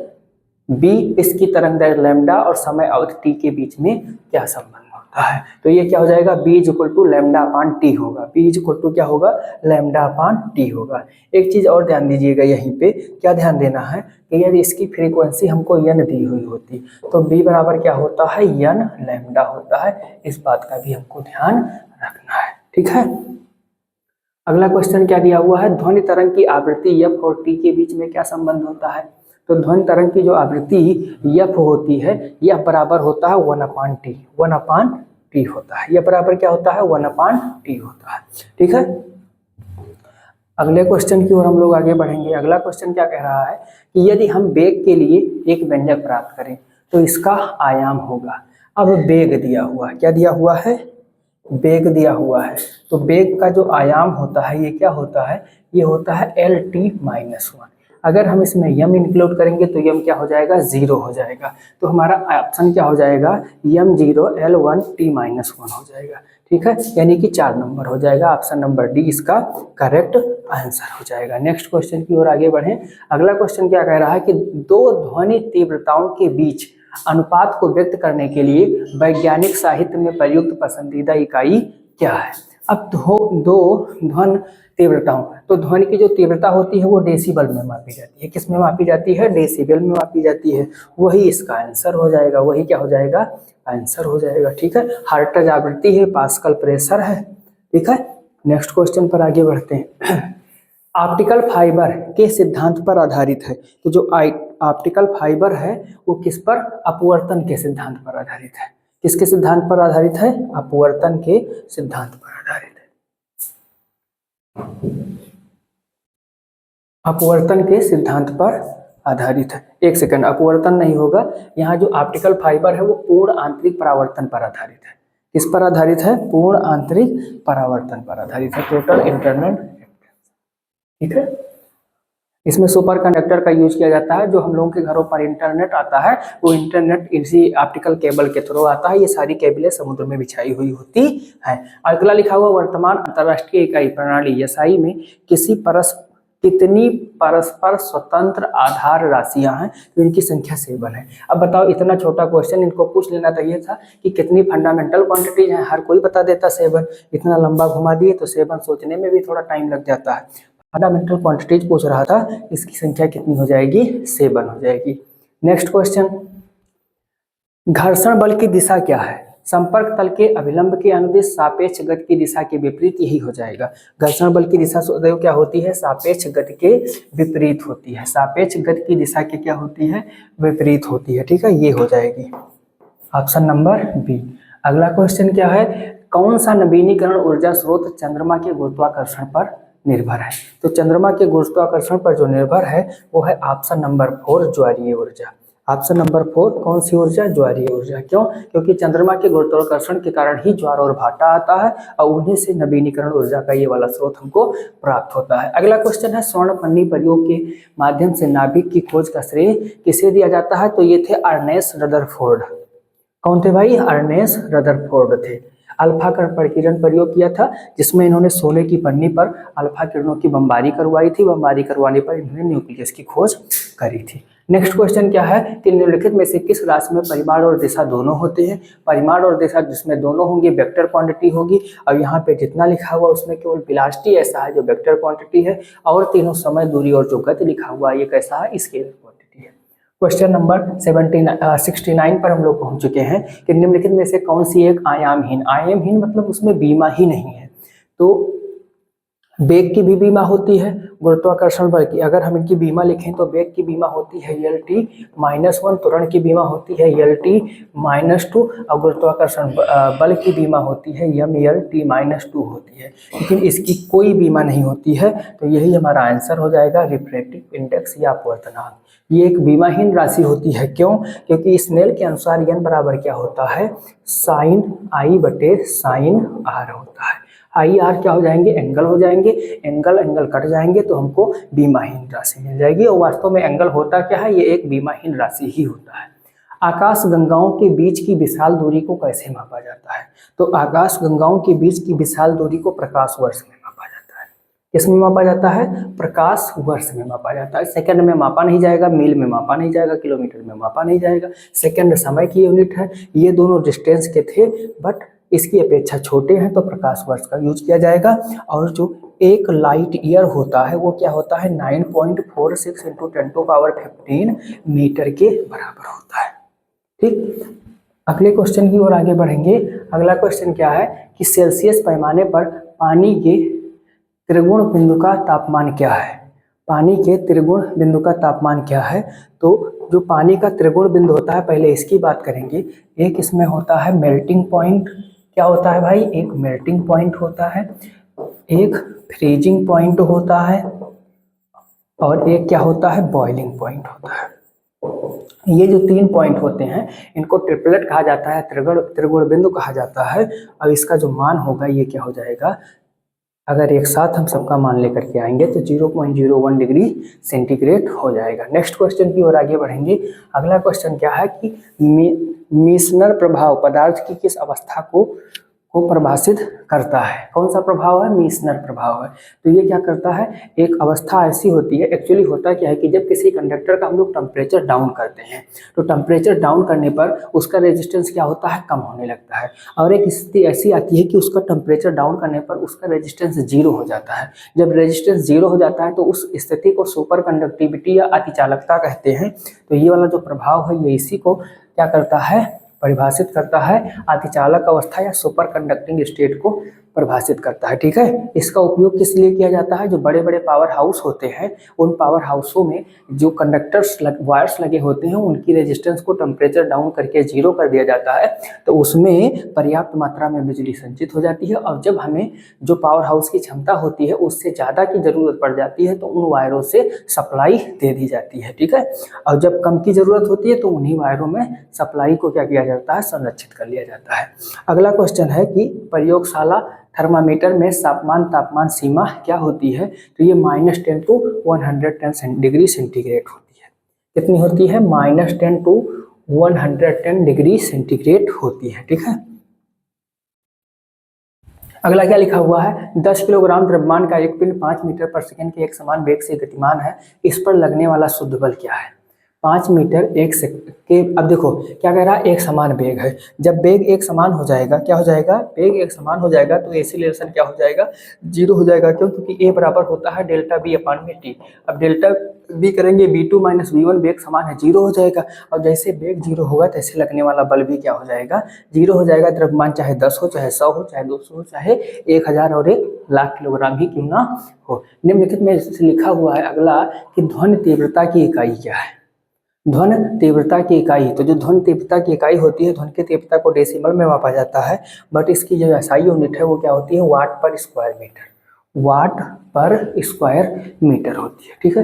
b, इसकी तरंग दैर्घ्य लैम्डा और समय अवधि t के बीच में क्या संबंध होता है। तो ये क्या हो जाएगा, b = λ/t होगा। b = क्या होगा, λ/t होगा। एक चीज और ध्यान दीजिएगा, यहीं पे क्या ध्यान देना है कि यदि इसकी फ्रीक्वेंसी हमको n दी हुई होती तो b बराबर क्या होता है, n लैम्डा होता है। इस बात का भी हमको ध्यान रखना है। ठीक है, अगला क्वेश्चन क्या दिया हुआ है, ध्वनि तरंग की आवृत्ति f और t के बीच में क्या संबंध होता है। तो ध्वनि तरंग की जो आवृत्ति f होती है, f बराबर होता है 1/t। 1/t होता है। f बराबर क्या होता है, 1/t होता है। ठीक है, अगले क्वेश्चन की ओर हम लोग आगे बढ़ेंगे। अगला क्वेश्चन क्या कह रहा है कि यदि हम वेग के लिए एक व्यंजक प्राप्त करें तो इसका आयाम होगा। अब वेग दिया हुआ, क्या दिया हुआ है, वेग दिया हुआ है। तो वेग का जो आयाम होता है ये क्या होता है, ये होता है LT-1। अगर हम इसमें m इंक्लूड करेंगे तो m क्या हो जाएगा, 0 हो जाएगा। तो हमारा ऑप्शन क्या हो जाएगा, m0 L1T-1 हो जाएगा। ठीक है, यानी कि 4 नंबर हो जाएगा। ऑप्शन नंबर डी इसका करेक्ट आंसर हो जाएगा। नेक्स्ट क्वेश्चन की ओर आगे बढ़ें। अगला क्वेश्चन क्या कह रहा है कि 2 ध्वनि तीव्रताओं के बीच अनुपात को व्यक्त करने के लिए वैज्ञानिक साहित्य में प्रयुक्त पसंदीदा इकाई क्या है। अब दो ध्वनि तीव्रताओं, तो ध्वनि की जो तीव्रता होती है वो डेसिबल में मापी जाती है। किस में मापी जाती है, डेसिबल में मापी जाती है। वही इसका आंसर हो जाएगा, वही क्या हो जाएगा, आंसर हो जाएगा। ठीक है, हर्ट्ज आवृत्ति है, पास्कल प्रेशर है। ठीक है, नेक्स्ट क्वेश्चन पर आगे बढ़ते हैं। ऑप्टिकल फाइबर के सिद्धांत पर आधारित है। तो जो ऑप्टिकल फाइबर है वो किस पर, अपवर्तन के सिद्धांत पर आधारित है। किसके सिद्धांत पर आधारित है, अपवर्तन के सिद्धांत पर आधारित है। अपवर्तन के सिद्धांत पर आधारित है। एक सेकंड, अपवर्तन नहीं होगा, यहाँ जो ऑप्टिकल फाइबर है वो पूर्ण आंतरिक परावर्तन पर आधारित है। किस पर आधारित है, पूर्ण आंतरिक परावर्तन पर आधारित है, टोटल इंटरनल। ठीक है, इसमें सुपर कंडक्टर का यूज किया जाता है। जो हम लोगों के घरों पर इंटरनेट आता है वो इंटरनेट इसी ऑप्टिकल केबल के थ्रू आता है। ये सारी केबलें समुद्र में बिछाई हुई होती है। अगला लिखा हुआ, वर्तमान अंतरराष्ट्रीय इकाई प्रणाली SI में कितनी परस्पर स्वतंत्र आधार राशियां हैं, तो इनकी संख्या 7 है। अब बताओ, इतना छोटा क्वेश्चन इनको पूछ लेना चाहिए था कि कितनी फंडामेंटल क्वांटिटीज हैं, हर कोई बता देता 7। इतना लंबा घुमा दिए तो 7 सोचने में भी थोड़ा टाइम लग जाता है। फंडामेंटल क्वांटिटीज पूछ रहा था, इसकी संख्या कितनी हो जाएगी, 7 हो जाएगी। नेक्स्ट क्वेश्चन, घर्षण बल की दिशा क्या है। संपर्क तल के अभिलंब के अनुदिश सापेक्ष गति की दिशा के विपरीत यही हो जाएगा। घर्षण बल की दिशा सदैव क्या होती है, सापेक्ष गति के विपरीत होती है। सापेक्ष गति की दिशा के क्या होती है, विपरीत होती है। ठीक है, ये हो जाएगी ऑप्शन नंबर बी। अगला क्वेश्चन क्या है, कौन सा नवीनीकरण ऊर्जा स्रोत चंद्रमा के गुरुत्वाकर्षण पर निर्भर है। तो चंद्रमा के गुरुत्वाकर्षण पर जो निर्भर है वो है ऑप्शन नंबर 4, ज्वारीय ऊर्जा। ऑप्शन नंबर 4 कौन सी ऊर्जा? ज्वारीय ऊर्जा। क्यों? क्योंकि चंद्रमा के गुरुत्वाकर्षण के कारण ही ज्वार और भाटा आता है और उन्हीं से नवीनीकरण ऊर्जा का ये वाला स्रोत हमको प्राप्त होता है। अगला क्वेश्चन है स्वर्णपन्नी प्रयोग के माध्यम से नाभिक की खोज का श्रेय किसे दिया जाता है? तो ये थे अर्नेस्ट रदरफोर्ड। कौन थे भाई? अर्नेस्ट रदरफोर्ड थे। अल्फा का प्रकीर्णन प्रयोग किया था जिसमें इन्होंने सोने की पन्नी पर अल्फा किरणों की बमबारी करवाई थी। बमबारी करवाने पर इन्होंने न्यूक्लियस की खोज करी थी। नेक्स्ट क्वेश्चन क्या है कि निम्नलिखित में से किस राशि में परिमाण और दिशा दोनों होते हैं? परिमाण और दिशा जिसमें दोनों होंगे वेक्टर क्वांटिटी होगी और यहाँ पे जितना लिखा हुआ उसमें केवल वेलोसिटी ऐसा है जो वेक्टर क्वांटिटी है और तीनों समय, दूरी और जो गति लिखा हुआ ये कैसा है? स्केलर क्वांटिटी है। क्वेश्चन नंबर 69 पर हम लोग पहुंच चुके हैं कि निम्नलिखित में से कौन सी एक आयामहीन मतलब उसमें बीमा ही नहीं है। तो वेग की भी बीमा होती है, गुरुत्वाकर्षण बल की अगर हम इनकी बीमा लिखें तो वेग की बीमा होती है Lt-1, त्वरण की बीमा होती है Lt-2 और गुरुत्वाकर्षण बल की बीमा होती है Mlt-2 होती है, लेकिन इसकी कोई बीमा नहीं होती है। तो यही हमारा आंसर हो जाएगा रिफ्रैक्टिव इंडेक्स या अपवर्तनांक। ये एक बीमाहीन राशि होती है। क्यों? क्योंकि स्नेल के अनुसार n बराबर क्या होता है? साइन I बटे साइन R होता है। आई आर क्या हो जाएंगे? एंगल हो जाएंगे। एंगल कट जाएंगे तो हमको बीमाहीन राशि मिल जाएगी और वास्तव में एंगल होता क्या है? ये एक बीमाहीन राशि ही होता है। आकाश गंगाओं के बीच की विशाल दूरी को कैसे मापा जाता है? तो आकाश गंगाओं के बीच की विशाल दूरी को प्रकाश वर्ष में मापा जाता है। किसमें मापा जाता है? प्रकाश वर्ष में मापा जाता है। सेकंड में मापा नहीं जाएगा, मील में मापा नहीं जाएगा, किलोमीटर में मापा नहीं जाएगा। सेकंड समय की यूनिट है। ये दोनों डिस्टेंस के थे बट इसकी अपेक्षा छोटे हैं तो प्रकाश वर्ष का यूज किया जाएगा। और जो एक लाइट ईयर होता है वो क्या होता है? 9.46 × 10⁻15 मीटर के बराबर होता है। ठीक, अगले क्वेश्चन की ओर आगे बढ़ेंगे। अगला क्वेश्चन क्या है कि सेल्सियस पैमाने पर पानी के त्रिगुण बिंदु का तापमान क्या है? पानी के त्रिगुण बिंदु का तापमान क्या है? तो जो पानी का त्रिगुण बिंदु होता है पहले इसकी बात करेंगे। एक इसमें होता है मेल्टिंग पॉइंट। क्या होता है भाई? एक मेल्टिंग पॉइंट होता है, एक फ्रीजिंग पॉइंट होता है और एक क्या होता है? बॉइलिंग पॉइंट होता है। ये जो 3 पॉइंट होते हैं इनको ट्रिपलेट कहा जाता है, त्रिगुण बिंदु कहा जाता है। और इसका जो मान होगा ये क्या हो जाएगा? अगर एक साथ हम सबका मान लेकर के आएंगे तो 0.01 डिग्री सेंटीग्रेड हो जाएगा। नेक्स्ट क्वेश्चन की ओर आगे बढ़ेंगे। अगला क्वेश्चन क्या है कि मीसनर प्रभाव पदार्थ की किस अवस्था को परिभाषित करता है? कौन सा प्रभाव है? मीसनर प्रभाव है। तो ये क्या करता है? एक अवस्था ऐसी होती है, एक्चुअली होता क्या है कि जब किसी कंडक्टर का हम लोग टेम्परेचर डाउन करते हैं तो टेम्परेचर डाउन करने पर उसका रेजिस्टेंस क्या होता है? कम होने लगता है। और एक स्थिति ऐसी आती है कि उसका टेम्परेचर डाउन करने पर उसका रेजिस्टेंस 0 हो जाता है। जब रेजिस्टेंस 0 हो जाता है तो उस स्थिति को सुपर कंडक्टिविटी या अतिचालकता कहते हैं। तो ये वाला जो प्रभाव है ये इसी को क्या करता है? परिभाषित करता है। अतिचालक अवस्था या सुपर कंडक्टिंग स्टेट को परिभाषित करता है। ठीक है, इसका उपयोग किस लिए किया जाता है? जो बड़े बड़े पावर हाउस होते हैं उन पावर हाउसों में जो कंडक्टर्स वायर्स लगे होते हैं उनकी रेजिस्टेंस को टेम्परेचर डाउन करके 0 कर दिया जाता है तो उसमें पर्याप्त मात्रा में बिजली संचित हो जाती है। और जब हमें जो पावर हाउस की क्षमता होती है उससे ज़्यादा की ज़रूरत पड़ जाती है तो उन वायरों से सप्लाई दे दी जाती है। ठीक है, और जब कम की ज़रूरत होती है तो उन्हीं वायरों में सप्लाई को क्या किया जाता है? संरक्षित कर लिया जाता है। अगला क्वेश्चन है कि प्रयोगशाला थर्मामीटर में तापमान सीमा क्या होती है? तो ये -10 to 110 डिग्री सेंटीग्रेड होती है। कितनी होती है? -10 to 110 डिग्री सेंटीग्रेड होती है। ठीक है, अगला क्या लिखा हुआ है? 10 किलोग्राम द्रव्यमान का एक पिंड 5 मीटर पर सेकंड के एक समान वेग से गतिमान है, इस पर लगने वाला शुद्ध बल क्या है? 5 मीटर 1 सेकंड के, अब देखो क्या कह रहा है? एक समान वेग है। जब वेग एक समान हो जाएगा, क्या हो जाएगा? वेग एक समान हो जाएगा तो एक्सीलरेशन क्या हो जाएगा? 0 हो जाएगा। क्यों? क्योंकि ए बराबर होता है डेल्टा बी अपॉन में टी। अब डेल्टा बी करेंगे v2 - v1, वेग समान है 0 हो जाएगा। और जैसे वेग 0 होगा तैसे लगने वाला बल भी क्या हो जाएगा? 0 हो जाएगा। द्रव्यमान चाहे 10 हो, चाहे 100 हो, चाहे 200 हो, चाहे 1000 और 1,00,000 किलोग्राम ही क्यों ना हो। निम्नलिखित में लिखा हुआ है अगला कि ध्वनि तीव्रता की इकाई क्या है? ध्वनि तीव्रता की इकाई, तो जो ध्वनि तीव्रता की इकाई होती है, ध्वनि की तीव्रता को डेसिमल में मापा जाता है बट इसकी जो एसआई यूनिट है वो क्या होती है? वाट पर स्क्वायर मीटर। वाट पर स्क्वायर मीटर होती है। ठीक है,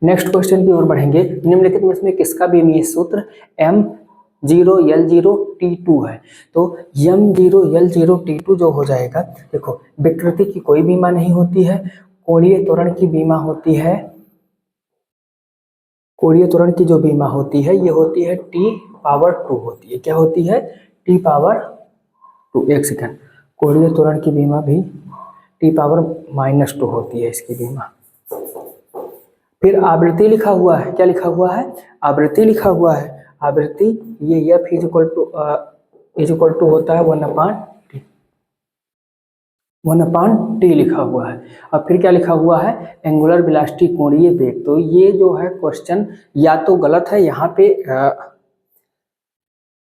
नेक्स्ट क्वेश्चन की ओर बढ़ेंगे। निम्नलिखित में इसमें किसका बीमीय सूत्र M0L0T2 है? तो M0L0T2 जो हो जाएगा, देखो विकृति की कोई बीमा नहीं होती है, कोणीय त्वरण की बीमा होती है। कोणीय त्वरण की जो बीमा होती है ये होती है T⁻2 होती है। क्या होती है? T⁻2। एक सेकंड, कोणीय त्वरण की बीमा भी T⁻−2 होती है इसकी बीमा। फिर आवृत्ति लिखा हुआ है, क्या लिखा हुआ है? आवृत्ति लिखा हुआ है। आवृत्ति ये F इज इक्वल टू होता है 1/T लिखा हुआ है। अब फिर क्या लिखा हुआ है? एंगुलर वेलोसिटी, कोणीय वेग। तो ये जो है क्वेश्चन या तो गलत है, यहाँ पे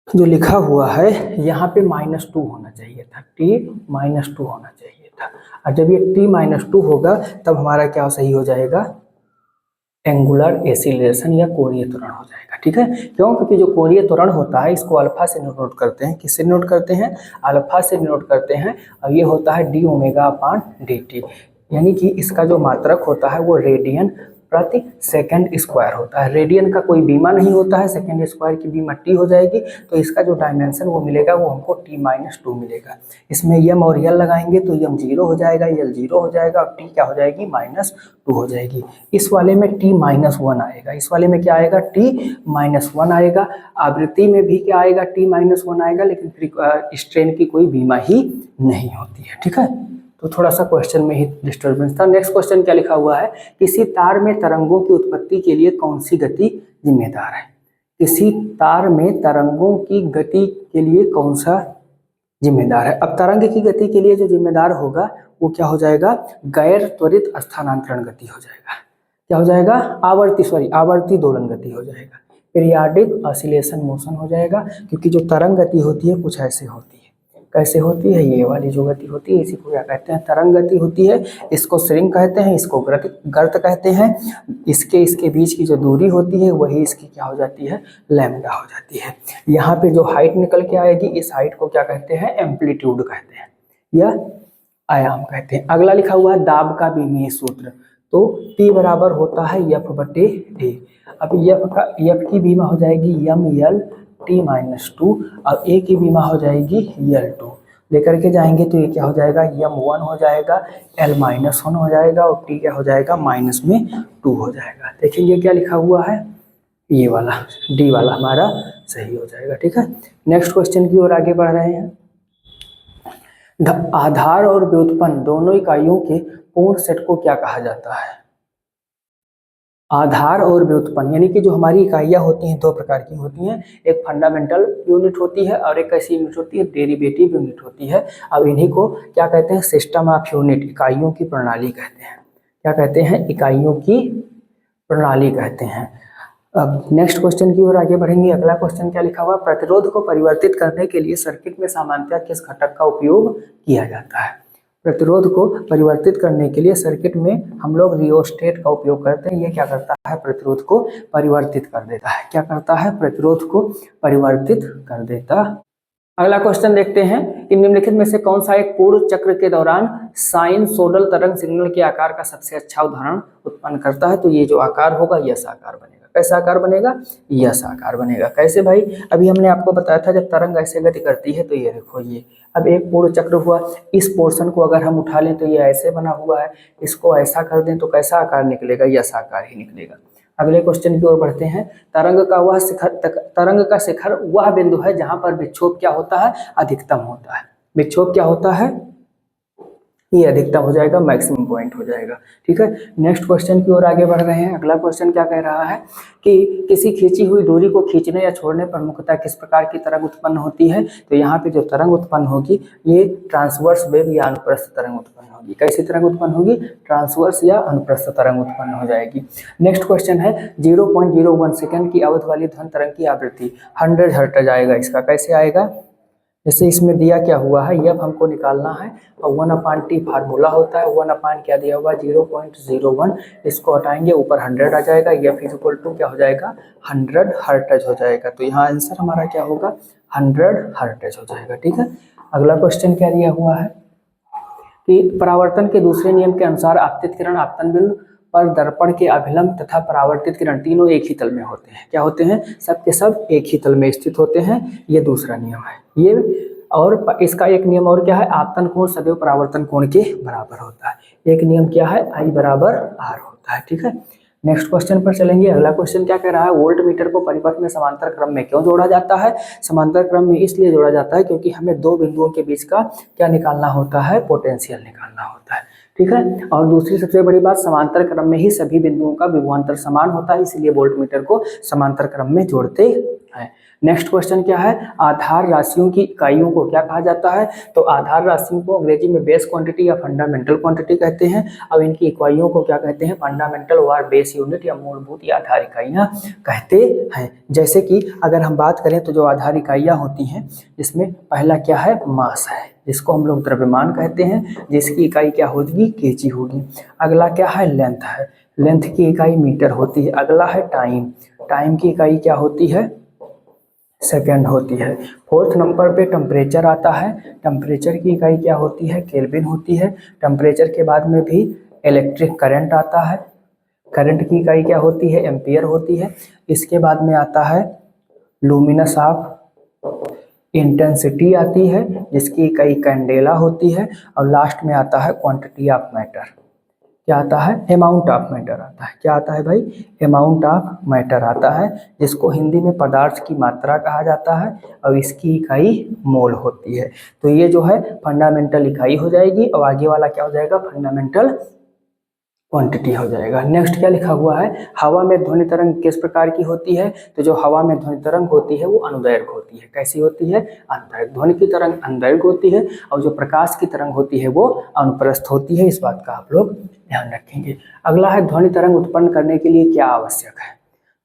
जो लिखा हुआ है यहाँ पे -2 होना चाहिए था, T-2 होना चाहिए था। और जब ये T-2 होगा तब हमारा क्या सही हो जाएगा? एंगुलर एसिलेशन या कोणीय त्वरण हो जाएगा। ठीक है, क्यों? क्योंकि जो कोणीय त्वरण होता है इसको अल्फा से नोट करते हैं। किससे नोट करते हैं? अल्फा से नोट करते हैं। और ये होता है dω/dt, यानी कि इसका जो मात्रक होता है वो रेडियन प्रति सेकंड स्क्वायर होता है। रेडियन का कोई बीमा नहीं होता है, सेकंड स्क्वायर की बीमा टी हो जाएगी। तो इसका जो डायमेंशन वो मिलेगा वो हमको T-2 मिलेगा। इसमें यम और यल लगाएंगे तो यम 0 हो जाएगा, यल 0 हो जाएगा और टी क्या हो जाएगी? -2 हो जाएगी। इस वाले में T-1 आएगा, इस वाले में क्या आएगा? T-1 आएगा। आवृत्ति में भी क्या आएगा? T-1 आएगा, लेकिन स्ट्रेन की कोई बीमा ही नहीं होती है। ठीक है, तो थोड़ा सा क्वेश्चन में ही डिस्टर्बेंस था। नेक्स्ट क्वेश्चन क्या लिखा हुआ है? किसी तार में तरंगों की उत्पत्ति के लिए कौन सी गति जिम्मेदार है? किसी तार में तरंगों की गति के लिए कौन सा जिम्मेदार है? अब तरंग की गति के लिए जो जिम्मेदार होगा वो क्या हो जाएगा? गैर त्वरित स्थानांतरण गति हो जाएगा। क्या हो जाएगा? आवर्ती दोलन गति हो जाएगा। पीरियाडिक ऑसिलेशन मोशन हो जाएगा, क्योंकि जो तरंग गति होती है कुछ ऐसे होती है। कैसे होती है? ये वाली जो गति होती है इसी को क्या कहते हैं? तरंग गति होती है। इसको श्रिंग कहते हैं, इसको गर्त कहते हैं। इसके बीच की जो दूरी होती है वही इसकी क्या हो जाती है? लैम्डा हो जाती है। यहाँ पे जो हाइट निकल के आएगी इस हाइट को क्या कहते हैं? एम्पलीट्यूड कहते हैं या आयाम कहते हैं। अगला लिखा हुआ है दाब का बीमीय सूत्र। तो P बराबर होता है F/A। अब F की बीमा हो जाएगी ML T-2 और A की बीमा हो जाएगी L2। लेकर के जाएंगे तो ये क्या हो जाएगा? M1 हो जाएगा, L-1 हो जाएगा और T क्या हो जाएगा? -2 हो जाएगा। देखेंगे क्या लिखा हुआ है? ये वाला D वाला हमारा सही हो जाएगा। ठीक है, नेक्स्ट क्वेश्चन की ओर आगे बढ़ रहे हैं। आधार और व्युत्पन्न दोनों इकाइयों के पूर्ण सेट को क्या कहा जाता है? आधार और व्युत्पन्न यानी कि जो हमारी इकाइयाँ होती हैं दो प्रकार की होती हैं। एक फंडामेंटल यूनिट होती है और एक ऐसी यूनिट होती है डेरिवेटिव यूनिट होती है। अब इन्हीं को क्या कहते हैं? सिस्टम ऑफ यूनिट, इकाइयों की प्रणाली कहते हैं। क्या कहते हैं? इकाइयों की प्रणाली कहते हैं। अब नेक्स्ट क्वेश्चन की ओर आगे बढ़ेंगे। अगला क्वेश्चन क्या लिखा हुआ? प्रतिरोध को परिवर्तित करने के लिए सर्किट में सामान्यतः किस घटक का उपयोग किया जाता है? प्रतिरोध को परिवर्तित करने के लिए सर्किट में हम लोग रियोस्टेट का उपयोग करते हैं। ये क्या करता है? प्रतिरोध को परिवर्तित कर देता है। क्या करता है? प्रतिरोध को परिवर्तित कर देता। अगला क्वेश्चन देखते हैं कि निम्नलिखित में से कौन सा एक पूर्ण चक्र के दौरान साइनसोइडल तरंग सिग्नल के आकार का सबसे अच्छा उदाहरण उत्पन्न करता है? तो ये जो आकार होगा यस आकार बनेगा। कैसा आकार बनेगा? यस आकार बनेगा। कैसे भाई? अभी हमने आपको बताया था जब तरंग ऐसे गति करती है तो ये देखो, ये अब एक पूर्ण चक्र हुआ। इस पोर्शन को अगर हम उठा लें तो ये ऐसे बना हुआ है, इसको ऐसा कर दें तो कैसा आकार निकलेगा? यस आकार ही निकलेगा। अगले क्वेश्चन की ओर बढ़ते हैं। तरंग का शिखर वह बिंदु है जहां पर विक्षोभ क्या होता है? अधिकतम होता है। विक्षोभ क्या होता है? ये अधिकतम हो जाएगा, मैक्सिमम पॉइंट हो जाएगा। ठीक है, नेक्स्ट क्वेश्चन की ओर आगे बढ़ रहे हैं। अगला क्वेश्चन क्या कह रहा है कि किसी खींची हुई दूरी को खींचने या छोड़ने पर मुख्यतः किस प्रकार की तरंग उत्पन्न होती है? तो यहाँ पे जो तरंग उत्पन्न होगी ये ट्रांसवर्स वेव या अनुप्रस्थ तरंग उत्पन्न होगी। कैसी तरंग उत्पन्न होगी? ट्रांसवर्स या अनुप्रस्थ तरंग उत्पन्न हो जाएगी। नेक्स्ट क्वेश्चन है 0.01 सेकंड की अवधि वाली ध्वनि तरंग की आवृत्ति 100 हर्ट्ज आएगा। इसका कैसे आएगा? जैसे इसमें दिया क्या हुआ है, यह हमको निकालना है और 1/T फार्मूला होता है। 1 क्या दिया हुआ? 0.01। इसको हटाएंगे ऊपर 100 आ जाएगा। F = क्या हो जाएगा? 100 हर्ट्ज हो जाएगा। तो यहाँ आंसर हमारा क्या होगा? 100 हर्ट्ज हो जाएगा। ठीक है, अगला क्वेश्चन क्या दिया हुआ है कि परावर्तन के दूसरे नियम के अनुसार आपतित किरण आपतन बिंदु पर दर्पण के अभिलंब तथा परावर्तित किरण तीनों एक ही तल में होते हैं। क्या होते हैं? सब के सब एक ही तल में स्थित होते हैं। ये दूसरा नियम है ये। और इसका एक नियम और क्या है? आपतन कोण सदैव परावर्तन कोण के बराबर होता है। एक नियम क्या है? I बराबर R होता है। ठीक है, नेक्स्ट क्वेश्चन पर चलेंगे। अगला क्वेश्चन क्या कह रहा है? वोल्ट मीटर को परिपथ में समांतर क्रम में क्यों जोड़ा जाता है? समांतर क्रम में इसलिए जोड़ा जाता है क्योंकि हमें दो बिंदुओं के बीच का क्या निकालना होता है? पोटेंशियल निकालना होता है। ठीक है, और दूसरी सबसे बड़ी बात, समांतर क्रम में ही सभी बिंदुओं का विभवांतर समान होता है, इसलिए वोल्ट मीटर को समांतर क्रम में जोड़ते हैं। नेक्स्ट क्वेश्चन क्या है? आधार राशियों की इकाइयों को क्या कहा जाता है? तो आधार राशियों को अंग्रेजी में बेस क्वांटिटी या फंडामेंटल क्वांटिटी कहते हैं। अब इनकी इकाइयों को क्या कहते हैं? फंडामेंटल और बेस यूनिट या मूलभूत या आधार इकाइयां कहते हैं। जैसे कि अगर हम बात करें तो जो आधार इकाइयां होती हैं, जिसमें पहला क्या है? मास है, जिसको हम लोग द्रव्यमान कहते हैं, जिसकी इकाई क्या होगी? केजी होगी। अगला क्या है? लेंथ है, लेंथ की इकाई मीटर होती है। अगला है टाइम, टाइम की इकाई क्या होती है? सेकेंड होती है। फोर्थ नंबर पे टेम्परेचर आता है, टेम्परेचर की इकाई क्या होती है? केल्विन होती है। टेम्परेचर के बाद में भी इलेक्ट्रिक करंट आता है, करंट की इकाई क्या होती है? एम्पियर होती है। इसके बाद में आता है लुमिनस ऑफ इंटेंसिटी आती है, जिसकी इकाई कैंडेला होती है। और लास्ट में आता है क्वांटिटी ऑफ मैटर। क्या आता है? अमाउंट ऑफ मैटर आता है। क्या आता है भाई? अमाउंट ऑफ मैटर आता है, जिसको हिंदी में पदार्थ की मात्रा कहा जाता है, और इसकी इकाई मोल होती है। तो ये जो है फंडामेंटल इकाई हो जाएगी, और आगे वाला क्या हो जाएगा? फंडामेंटल क्वांटिटी हो जाएगा। नेक्स्ट क्या लिखा हुआ है? हवा में ध्वनि तरंग किस प्रकार की होती है? तो जो हवा में ध्वनि तरंग होती है वो अनुदैर्घ्य होती है। कैसी होती है? अनुदैर्घ्य। ध्वनि की तरंग अनुदैर्घ्य होती है, और जो प्रकाश की तरंग होती है वो अनुप्रस्थ होती है। इस बात का आप लोग ध्यान रखेंगे। अगला है ध्वनि तरंग उत्पन्न करने के लिए क्या आवश्यक है?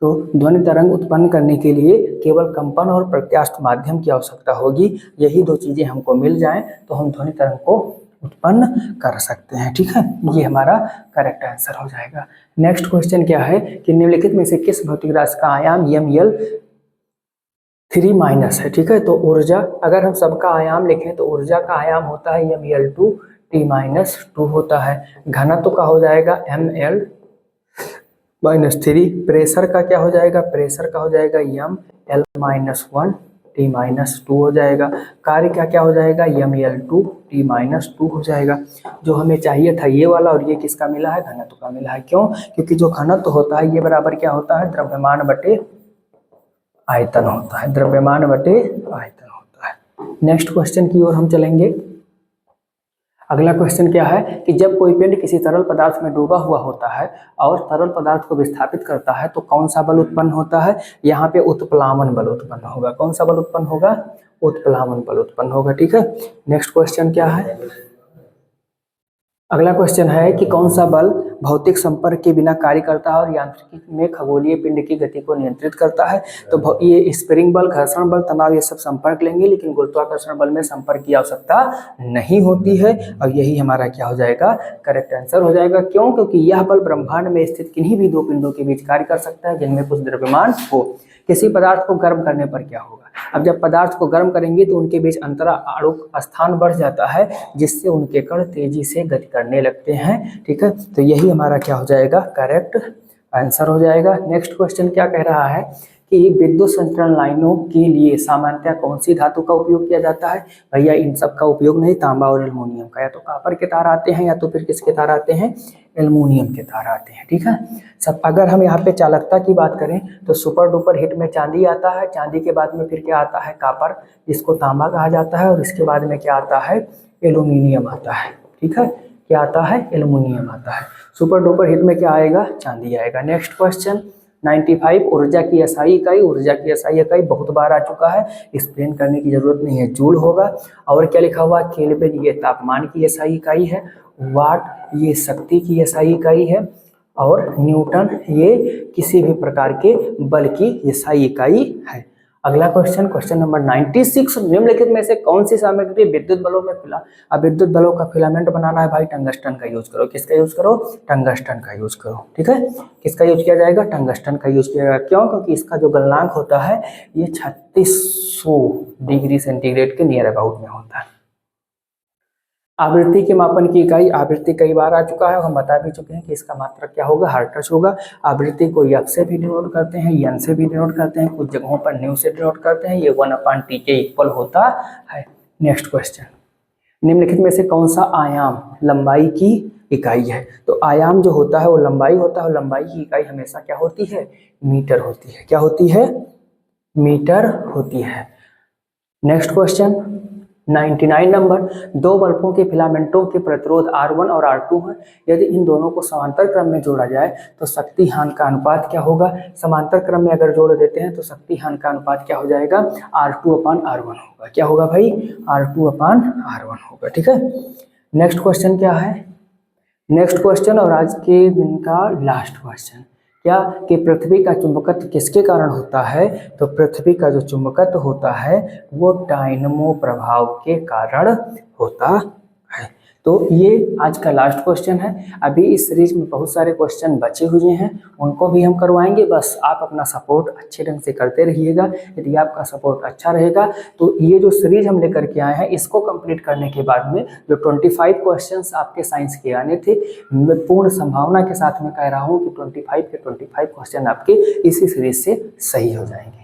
तो ध्वनि तरंग उत्पन्न करने के लिए केवल कंपन और प्रत्यास्थ माध्यम की आवश्यकता होगी। यही दो चीजें हमको मिल जाएं तो हम ध्वनि तरंग को उत्पन्न कर सकते हैं। ठीक है, ये हमारा करेक्ट आंसर हो जाएगा। नेक्स्ट क्वेश्चन क्या है कि निम्नलिखित में से किस भौतिक राशि का आयाम ml3- है? ठीक है, तो ऊर्जा, अगर हम सबका आयाम लिखें तो ऊर्जा का आयाम होता है ml2T-2 होता है। घनत्व का हो जाएगा ml-3। प्रेशर का क्या हो जाएगा? प्रेशर का हो जाएगा ml-1T-2 हो जाएगा। कार्य का क्या हो जाएगा? ml2T-2 हो जाएगा। जो हमें चाहिए था ये वाला, और ये किसका मिला है? घनत्व का मिला है। क्यों? क्योंकि जो घनत्व होता है ये बराबर क्या होता है? द्रव्यमान बटे आयतन होता है, द्रव्यमान बटे आयतन होता है। नेक्स्ट क्वेश्चन की ओर हम चलेंगे। अगला क्वेश्चन क्या है कि जब कोई पिंड किसी तरल पदार्थ में डूबा हुआ होता है और तरल पदार्थ को विस्थापित करता है तो कौन सा बल उत्पन्न होता है? यहाँ पे उत्प्लावन बल उत्पन्न होगा। कौन सा बल उत्पन्न होगा? उत्प्लावन बल उत्पन्न होगा। ठीक है, नेक्स्ट क्वेश्चन क्या है? अगला क्वेश्चन है कि कौन सा बल भौतिक संपर्क के बिना कार्य करता है और यांत्रिकी में खगोलीय पिंड की गति को नियंत्रित करता है? तो ये स्प्रिंग बल, घर्षण बल, तनाव, ये सब संपर्क लेंगे, लेकिन गुरुत्वाकर्षण बल में संपर्क की आवश्यकता नहीं होती है। और यही हमारा क्या हो जाएगा? करेक्ट आंसर हो जाएगा। क्यों? क्योंकि यह बल ब्रह्मांड में स्थित किन्हीं भी दो पिंडों के बीच कार्य कर सकता है जिनमें कुछ द्रव्यमान हो। किसी पदार्थ को गर्म करने पर क्या होगा? अब जब पदार्थ को गर्म करेंगे तो उनके बीच अंतरा अणु स्थान बढ़ जाता है, जिससे उनके कण तेजी से गति करने लगते हैं। ठीक है, तो यही हमारा क्या हो जाएगा? करेक्ट आंसर हो जाएगा। नेक्स्ट क्वेश्चन क्या कह रहा है कि विद्युत संचरण लाइनों के लिए सामान्यतः कौन सी धातु का उपयोग किया जाता है? भैया इन सब का उपयोग नहीं, तांबा और एल्युमिनियम का। या तो कॉपर के तार आते हैं या तो फिर किसके तार आते हैं? एल्युमिनियम के तार आते हैं। ठीक है सब। अगर हम यहाँ पे चालकता की बात करें तो सुपर डुपर हिट में चांदी आता है, चांदी के बाद में फिर क्या आता है? कॉपर, जिसको तांबा कहा जाता है, और इसके बाद में क्या आता है? एल्युमिनियम आता है। ठीक है, क्या आता है? एल्युमिनियम आता है। सुपर डुपर हिट में क्या आएगा? चांदी आएगा। नेक्स्ट क्वेश्चन 95, ऊर्जा की एसआई इकाई। ऊर्जा की एसआई इकाई बहुत बार आ चुका है, एक्सप्लेन करने की जरूरत नहीं है, जूल होगा। और क्या लिखा हुआ? केल्विन ये तापमान की एसआई इकाई है, वाट ये शक्ति की एसआई इकाई है, और न्यूटन ये किसी भी प्रकार के बल की एसआई इकाई है। अगला क्वेश्चन, क्वेश्चन नंबर 96, निम्नलिखित में से कौन सी सामग्री विद्युत बलों में अब विद्युत बलों का फिलामेंट बनाना है भाई? टंगस्टन का यूज करो। किसका यूज करो? टंगस्टन का यूज करो। ठीक है, किसका यूज किया जाएगा? टंगस्टन का यूज किया जाएगा। क्यों? क्योंकि इसका जो गलनांक होता है ये 3600 डिग्री सेंटीग्रेड के नियर अबाउट में होता है। आवृत्ति के मापन की इकाई, आवृत्ति कई बार आ चुका है, हम बता भी चुके हैं कि इसका मात्रक क्या होगा, हर्ट्ज होगा। आवृत्ति को एफ से भी डिनोट करते हैं, एन से भी डिनोट करते हैं, कुछ जगहों पर न्यू से डिनोट करते हैं, ये 1/t के इक्वल होता है। नेक्स्ट क्वेश्चन, निम्नलिखित में से कौन सा आयाम लंबाई की इकाई है? तो आयाम जो होता है वो लंबाई होता है, और लंबाई की इकाई हमेशा क्या होती है? मीटर होती है। क्या होती है? मीटर होती है। नेक्स्ट क्वेश्चन 99 नंबर, दो बल्बों के फिलामेंटों के प्रतिरोध R1 और R2 हैं। यदि इन दोनों को समांतर क्रम में जोड़ा जाए तो शक्ति हानि का अनुपात क्या होगा? समांतर क्रम में अगर जोड़ देते हैं तो शक्ति हानि का अनुपात क्या हो जाएगा? R2/R1 होगा। क्या होगा भाई? R2/R1 होगा। ठीक है। नेक्स्ट क्वेश्चन क्या है? नेक्स्ट क्वेश्चन और आज के दिन का लास्ट क्वेश्चन, क्या कि पृथ्वी का चुंबकत्व किसके कारण होता है? तो पृथ्वी का जो चुंबकत्व होता है वो डायनमो प्रभाव के कारण होता है। तो ये आज का लास्ट क्वेश्चन है। अभी इस सीरीज में बहुत सारे क्वेश्चन बचे हुए हैं, उनको भी हम करवाएंगे। बस आप अपना सपोर्ट अच्छे ढंग से करते रहिएगा। यदि आपका सपोर्ट अच्छा रहेगा तो ये जो सीरीज हम लेकर के आए हैं इसको कंप्लीट करने के बाद में जो 25 क्वेश्चंस आपके साइंस के आने थे, मैं पूर्ण संभावना के साथ में कह रहा हूँ कि 25 के 25 क्वेश्चन आपके इसी सीरीज से सही हो जाएंगे।